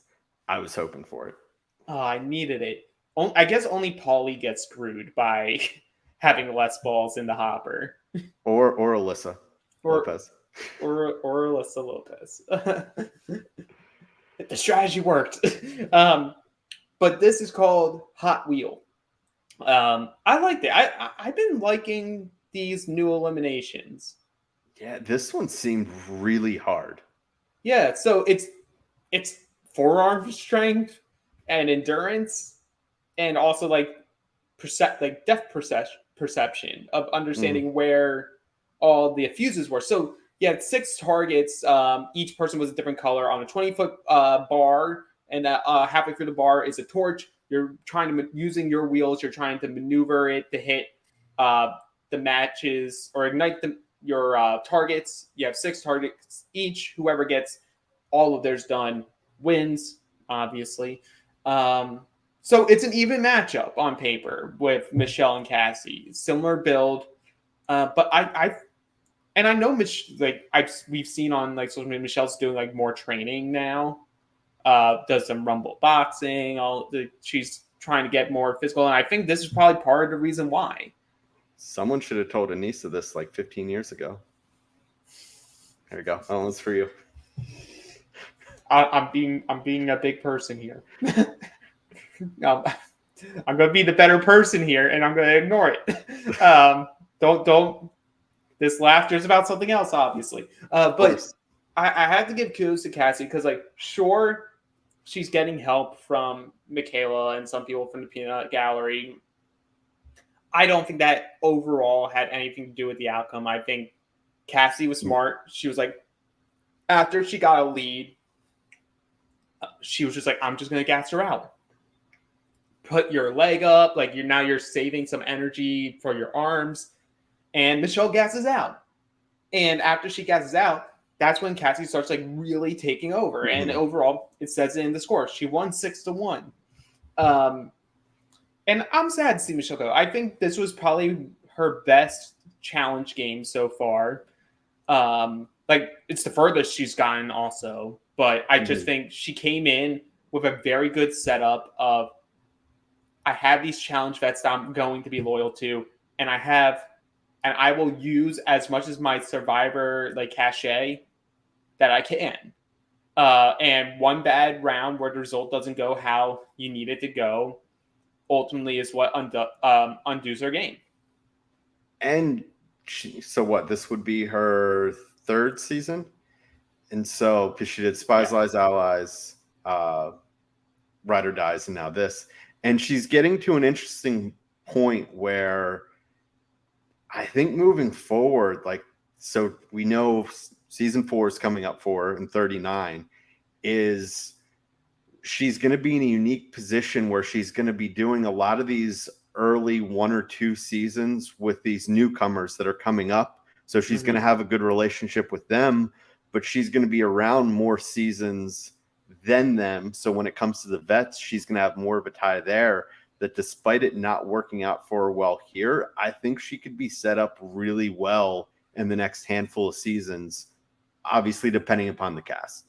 I was hoping for it. Oh, I needed it. I guess only Paulie gets screwed by having less balls in the hopper. Or Alyssa Or Lopez. or Alyssa Lopez. The strategy worked. But this is called Hot Wheel. I liked it. I've been liking these new eliminations. Yeah, this one seemed really hard. Yeah, so it's forearm strength and endurance, and also like depth perception of understanding where all the fuses were. So you had 6 targets. Each person was a different color on a 20-foot bar, and halfway through the bar is a torch. You're trying to using your wheels. You're trying to maneuver it to hit the matches or ignite your targets. You have 6 targets each. Whoever gets all of theirs done wins, obviously. So it's an even matchup on paper with Michelle and Cassie. Similar build, but I know we've seen on like social media, Michelle's doing like more training now. Does some rumble boxing. She's trying to get more physical, and I think this is probably part of the reason why. Someone should have told Anissa this like 15 years ago. There we go. Oh, it's for you. I'm being a big person here. I'm going to be the better person here, and I'm going to ignore it. Don't. This laughter is about something else, obviously. But I have to give kudos to Cassie because, like, sure, she's getting help from Michaela and some people from the peanut gallery. I don't think that overall had anything to do with the outcome. I think Cassie was smart. She was like, after she got a lead, she was just like, I'm just going to gas her out. Put your leg up. Like you're saving some energy for your arms. And Michelle gasses out. And after she gasses out, that's when Cassie starts like really taking over. And overall, it says it in the score. She won 6-1. And I'm sad to see Michelle go. I think this was probably her best challenge game so far. Like it's the furthest she's gotten also. But I just think she came in with a very good setup of I have these challenge vets that I'm going to be loyal to, and I will use as much as my survivor like cachet that I can. And one bad round where the result doesn't go how you need it to go ultimately is what undoes her game. And so what? This would be her 3rd season? And so, because she did Spies, Lies, Allies, Ride or Dies, and now this. And she's getting to an interesting point where I think moving forward, like, so we know season 4 is coming up for her in 39, is she's going to be in a unique position where she's going to be doing a lot of these early 1 or 2 seasons with these newcomers that are coming up. So she's going to have a good relationship with them, but she's going to be around more seasons than them. So when it comes to the vets, she's going to have more of a tie there, that despite it not working out for her well here, I think she could be set up really well in the next handful of seasons, obviously depending upon the cast.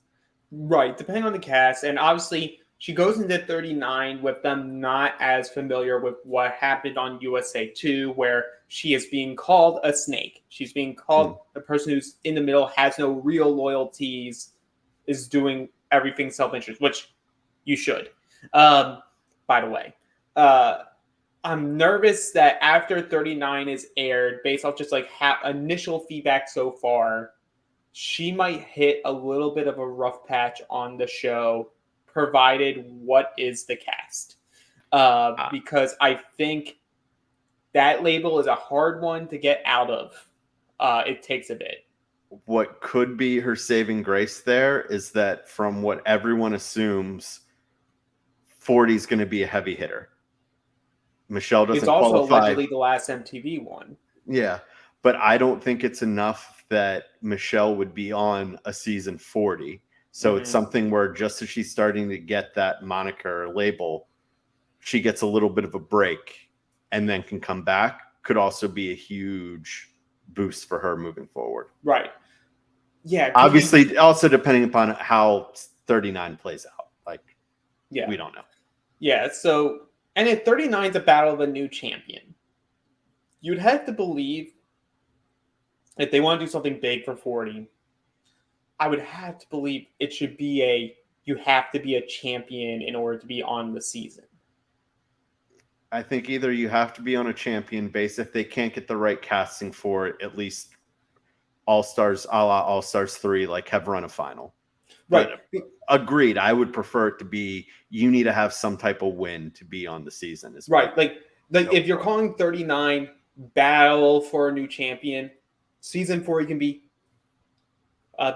Right, depending on the cast. And obviously she goes into 39 with them not as familiar with what happened on USA 2, where she is being called a snake. She's being called the person who's in the middle, has no real loyalties, is doing everything self-interest, which you should, by the way. I'm nervous that after 39 is aired, based off just like initial feedback so far, she might hit a little bit of a rough patch on the show, provided what is the cast. Because I think that label is a hard one to get out of. It takes a bit. What could be her saving grace there is that from what everyone assumes, 40 is going to be a heavy hitter. Michelle doesn't qualify. It's also allegedly the last MTV one. Yeah, but I don't think it's enough that Michelle would be on a season 40. So it's something where just as she's starting to get that moniker label, she gets a little bit of a break and then can come back. Could also be a huge boost for her moving forward. Right. Yeah. Obviously, also depending upon how 39 plays out. Like, Yeah. we don't know. Yeah, so, and at 39 is a battle of a new champion. You'd have to believe if they want to do something big for 40, I would have to believe it should be you have to be a champion in order to be on the season. I think either you have to be on a champion base. If they can't get the right casting for it, at least All-Stars, a la All-Stars 3, like, have run a final. Right. But agreed. I would prefer it to be, you need to have some type of win to be on the season. Right. Like if you're calling 39 battle for a new champion, season 4 you can be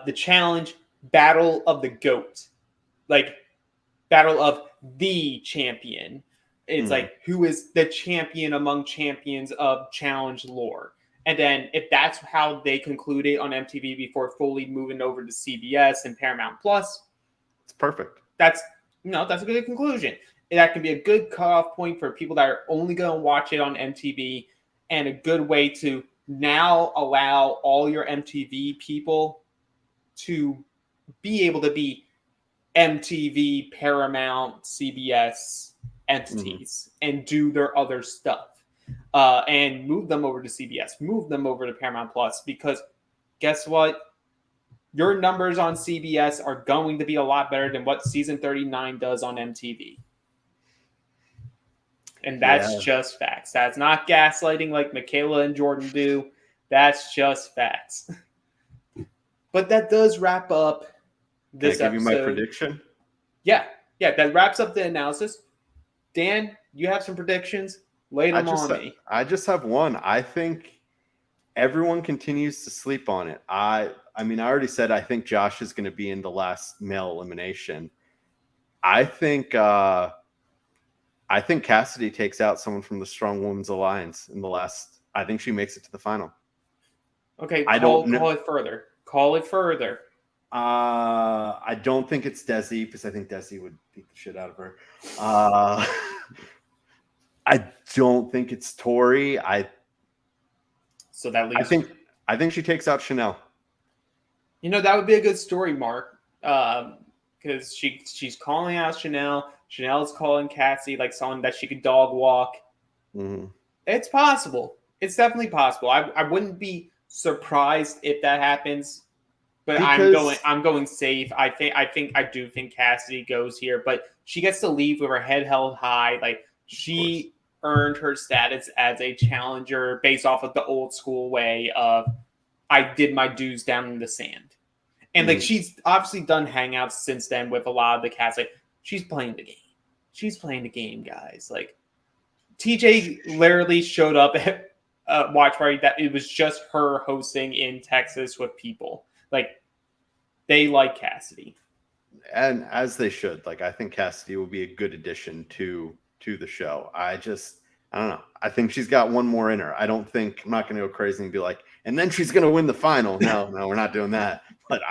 the challenge battle of the GOAT. Like, battle of the champion. It's like, who is the champion among champions of challenge lore? And then if that's how they conclude it on MTV before fully moving over to CBS and Paramount Plus, it's perfect. That's a good conclusion. That can be a good cutoff point for people that are only going to watch it on MTV, and a good way to now allow all your MTV people to be able to be MTV, Paramount, CBS entities and do their other stuff, and move them over to CBS, move them over to Paramount Plus, because guess what? Your numbers on CBS are going to be a lot better than what season 39 does on MTV. And that's just facts. That's not gaslighting like Michaela and Jordan do. That's just facts. But that does wrap up this Can I give episode. you my prediction? Yeah, that wraps up the analysis. Dan, you have some predictions? Lay them on me. I just have one. I think everyone continues to sleep on it. I mean, I already said I think Josh is going to be in the last male elimination. I think Cassidy takes out someone from the Strong Women's Alliance in the last. I think she makes it to the final. Okay, call it further. Call it further. I don't think it's Desi, because I think Desi would beat the shit out of her. I don't think it's Tori. So that leaves. I think she takes out Chanel. That would be a good story, Mark. Because she's calling out Chanel. Chanel's calling Cassie like someone that she could dog walk. Mm-hmm. It's possible. It's definitely possible. I wouldn't be surprised if that happens. But I'm going safe. I do think Cassidy goes here, but she gets to leave with her head held high. Like, she earned her status as a challenger based off of the old school way of, I did my dues down in the sand. And like, she's obviously done hangouts since then with a lot of the cast. Like, she's playing the game. She's playing the game, guys. Like, TJ literally showed up at Watch Party that it was just her hosting in Texas with people. Like, they like Cassidy. And as they should. Like, I think Cassidy will be a good addition to the show. I don't know. I think she's got one more in her. I'm not going to go crazy and be like, and then she's going to win the final. No, we're not doing that. But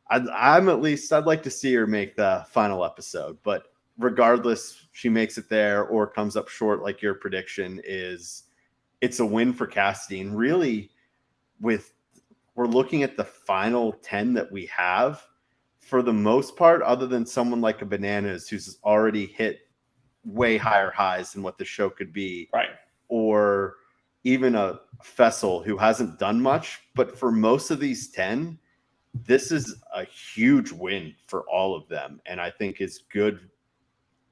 I'm at least, I'd like to see her make the final episode. But regardless, she makes it there or comes up short, like your prediction is, it's a win for Cassidy. And really, we're looking at the final 10 that we have, for the most part, other than someone like a Bananas who's already hit way higher highs than what the show could be. Right. Or even a Fessel who hasn't done much. But for most of these 10, this is a huge win for all of them. And I think is good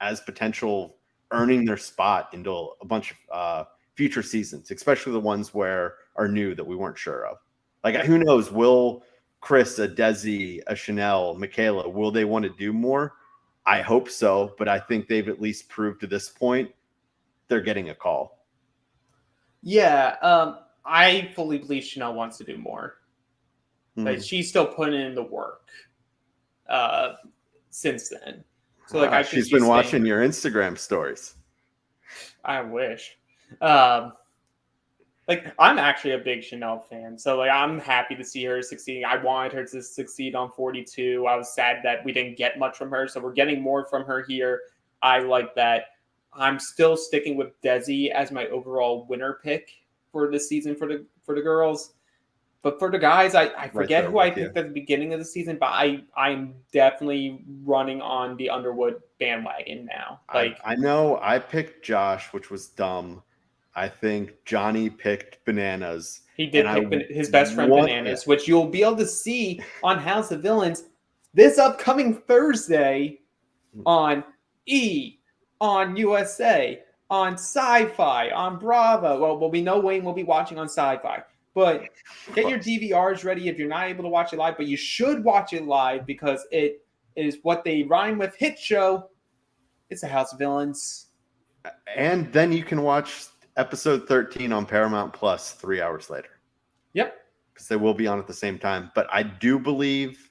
as potential earning their spot into a bunch of future seasons, especially the ones where are new that we weren't sure of. Like, who knows? Will Chris, a Desi, a Chanel, Michaela, will they want to do more? I hope so, but I think they've at least proved to this point they're getting a call. Yeah, I fully believe Chanel wants to do more. Like, she's still putting in the work since then. So, like, she's been watching your Instagram stories. I wish. Like, I'm actually a big Chanel fan, so like, I'm happy to see her succeeding. I wanted her to succeed on 42. I was sad that we didn't get much from her, so we're getting more from her here. I like that. I'm still sticking with Desi as my overall winner pick for this season for the girls. But for the guys, I forget there who I with you. picked at the beginning of the season, but I'm definitely running on the Underwood bandwagon now. Like, I know I picked Josh, which was dumb. I think Johnny picked Bananas. he And did I pick his best friend want Bananas, which you'll be able to see on House of Villains this upcoming Thursday on E, on USA, on Sci-Fi, on Bravo. Well, we know Wayne will be watching on Sci-Fi, but get your DVRs ready if you're not able to watch it live. But you should watch it live because it is what they rhyme with hit show. It's a House of Villains. And then you can watch episode 13 on Paramount Plus 3 hours later. Yep. Because they will be on at the same time. But I do believe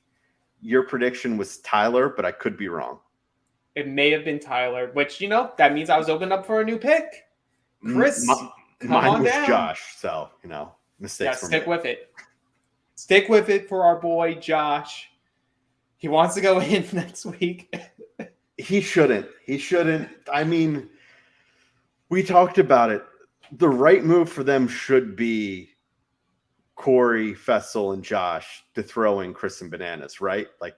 your prediction was Tyler, but I could be wrong. It may have been Tyler, which, that means I was opened up for a new pick. Chris, mine was down. Josh. So, mistakes were made. Stick with it. Stick with it for our boy, Josh. He wants to go in next week. He shouldn't. I mean, we talked about it. The right move for them should be Corey, Fessel, and Josh to throw in Chris and Bananas, right? Like,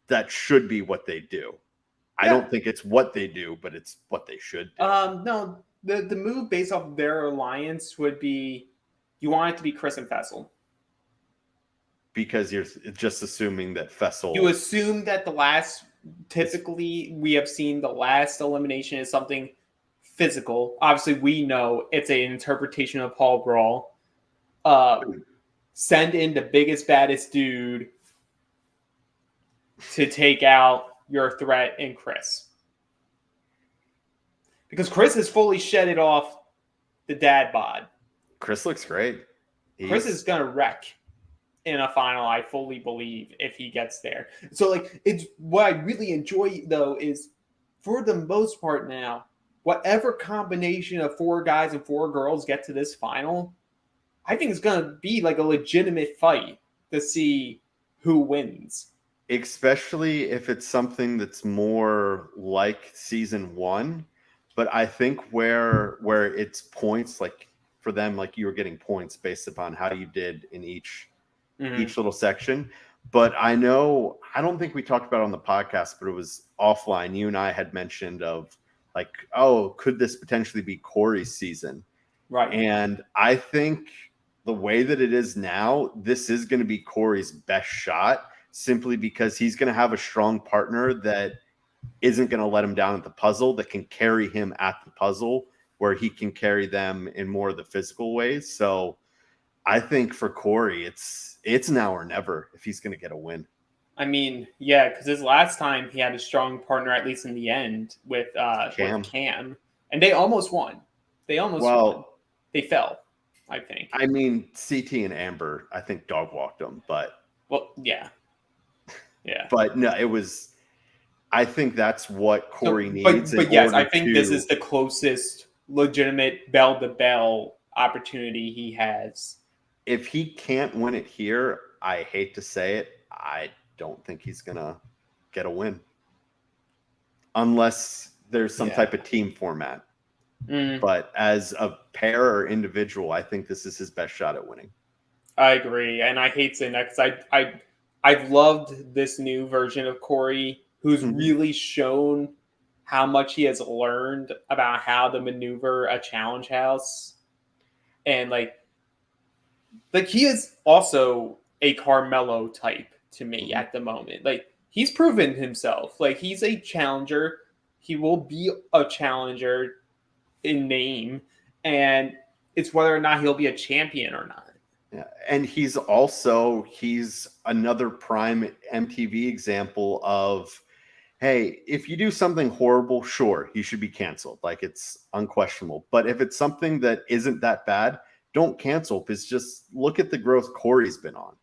that should be what they do. I don't think it's what they do, but it's what they should do. No, the move based off their alliance would be you want it to be Chris and Fessel. Because you're just assuming that Fessel... You assume that typically we have seen the last elimination is something physical. Obviously, we know it's an interpretation of Paul Brawl. Send in the biggest, baddest dude to take out your threat in Chris. Because Chris has fully shedded off the dad bod. Chris looks great. Chris is going to wreck in a final, I fully believe, if he gets there. So, it's what I really enjoy, though, is for the most part now, whatever combination of 4 guys and 4 girls get to this final, I think it's going to be like a legitimate fight to see who wins. Especially if it's something that's more like season 1. But I think where it's points, like for them, like you were getting points based upon how you did in each little section. But I don't think we talked about it on the podcast, but it was offline. You and I had mentioned of like, oh, could this potentially be Corey's season? Right. And I think the way that it is now, this is going to be Corey's best shot, simply because he's going to have a strong partner that isn't going to let him down at the puzzle, that can carry him at the puzzle, where he can carry them in more of the physical ways. So I think for Corey, it's now or never if he's going to get a win. I mean, yeah, because his last time he had a strong partner, at least in the end, with Cam. And they almost won. Won. They fell, I think. I mean, CT and Amber, I think dog walked them, but... Well, yeah. Yeah. But no, it was... I think that's what Corey needs. But yes, I think this is the closest legitimate bell-to-bell opportunity he has. If he can't win it here, I hate to say it, I don't think he's going to get a win. Unless there's some type of team format. But as a pair or individual, I think this is his best shot at winning. I agree. And I hate saying that because I've loved this new version of Corey, who's really shown how much he has learned about how to maneuver a challenge house. And like he is also a Carmelo type to me at the moment. Like, he's proven himself. Like, he's a challenger. He will be a challenger in name. And it's whether or not he'll be a champion or not. Yeah. And he's another prime MTV example of, hey, if you do something horrible, sure, he should be canceled. Like, it's unquestionable. But if it's something that isn't that bad, don't cancel, because just look at the growth Corey's been on.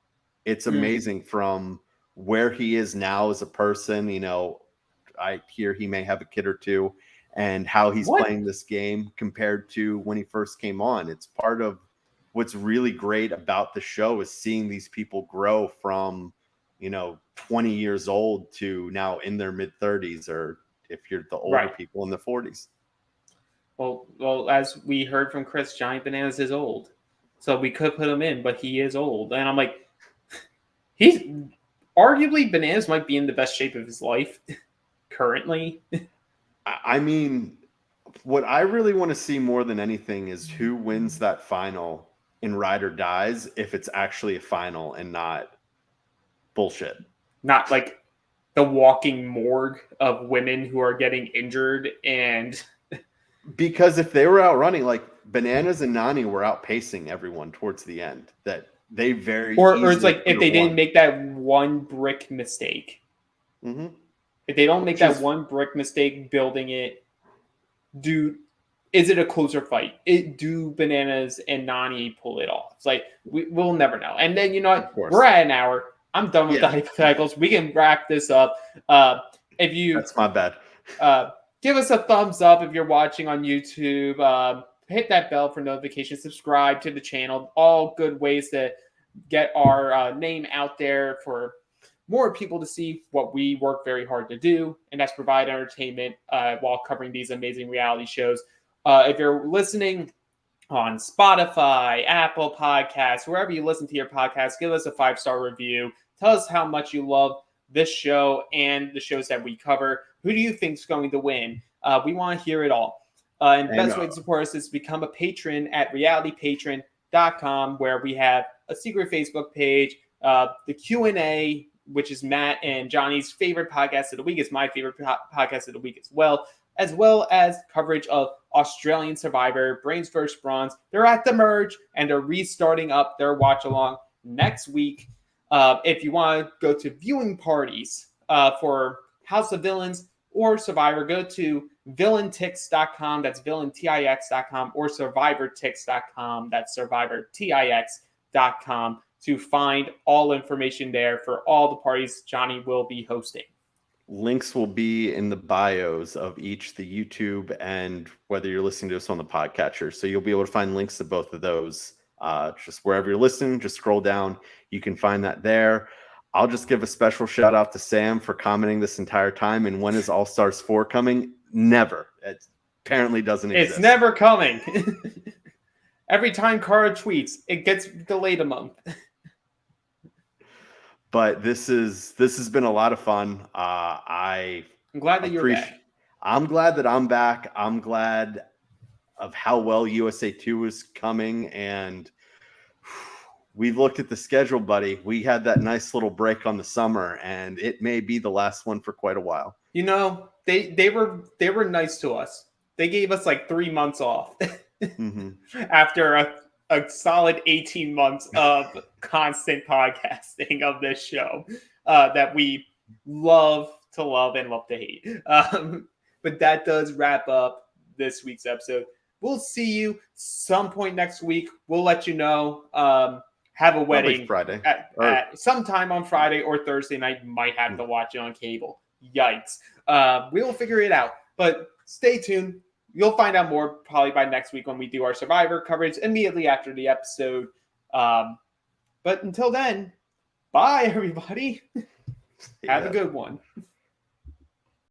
It's amazing from where he is now as a person. I hear he may have a kid or two, and how he's playing this game compared to when he first came on. It's part of what's really great about the show, is seeing these people grow from, 20 years old to now in their mid-30s, or if you're the older people, in the 40s. Well, as we heard from Chris, Johnny Bananas is old. So we could put him in, but he is old. And I'm like, he's arguably Bananas might be in the best shape of his life currently. I mean, what I really want to see more than anything is who wins that final in Ride or Dies, if it's actually a final and not bullshit. Not like the walking morgue of women who are getting injured. And because if they were out running, like Bananas and Nani were outpacing everyone towards the end, that they or it's like if they didn't make that one brick mistake. Mm-hmm. If they don't make that one brick mistake building it, is it a closer fight? Do Bananas and Nani pull it off? It's like we'll never know. And then you know what? We're at an hour. I'm done with the hypotheticals. We can wrap this up. That's my bad. Give us a thumbs up if you're watching on YouTube. Hit that bell for notifications. Subscribe to the channel. All good ways to get our name out there for more people to see what we work very hard to do, and that's provide entertainment while covering these amazing reality shows. If you're listening on Spotify, Apple Podcasts, wherever you listen to your podcast, give us a 5-star review. Tell us how much you love this show and the shows that we cover. Who do you think is going to win? We want to hear it all. And the best way to support us is to become a patron at realitypatron.com, where we have a secret Facebook page, the Q&A, which is Matt and Johnny's favorite podcast of the week. It's my favorite podcast of the week as well as coverage of Australian Survivor, Brains vs. Bronze. They're at the merge, and they're restarting up their watch-along next week. If you want to go to viewing parties for House of Villains or Survivor, go to villaintix.com, that's villaintix.com, or survivortix.com, that's survivortix.com, to find all information there for all the parties Johnny will be hosting. Links will be in the bios of each, the YouTube and whether you're listening to us on the podcatcher. So you'll be able to find links to both of those. Just wherever you're listening, just scroll down. You can find that there. I'll just give a special shout out to Sam for commenting this entire time. And when is All Stars 4 coming? Never. It apparently doesn't exist. It's never coming. Every time Cara tweets, it gets delayed a month. But this has been a lot of fun. I'm glad that you're back. I'm glad that I'm back. I'm glad of how well USA 2 is coming. And we've looked at the schedule, buddy. We had that nice little break on the summer, and it may be the last one for quite a while. You know, they were nice to us. They gave us like 3 months off after a solid 18 months of constant podcasting of this show that we love to love and love to hate. But that does wrap up this week's episode. We'll see you some point next week. Will let you know. Have a wedding Friday. At sometime on Friday or Thursday night. Might have to watch it on cable. Yikes. We will figure it out. But stay tuned. You'll find out more probably by next week when we do our Survivor coverage immediately after the episode. But until then, bye, everybody. Have a good one.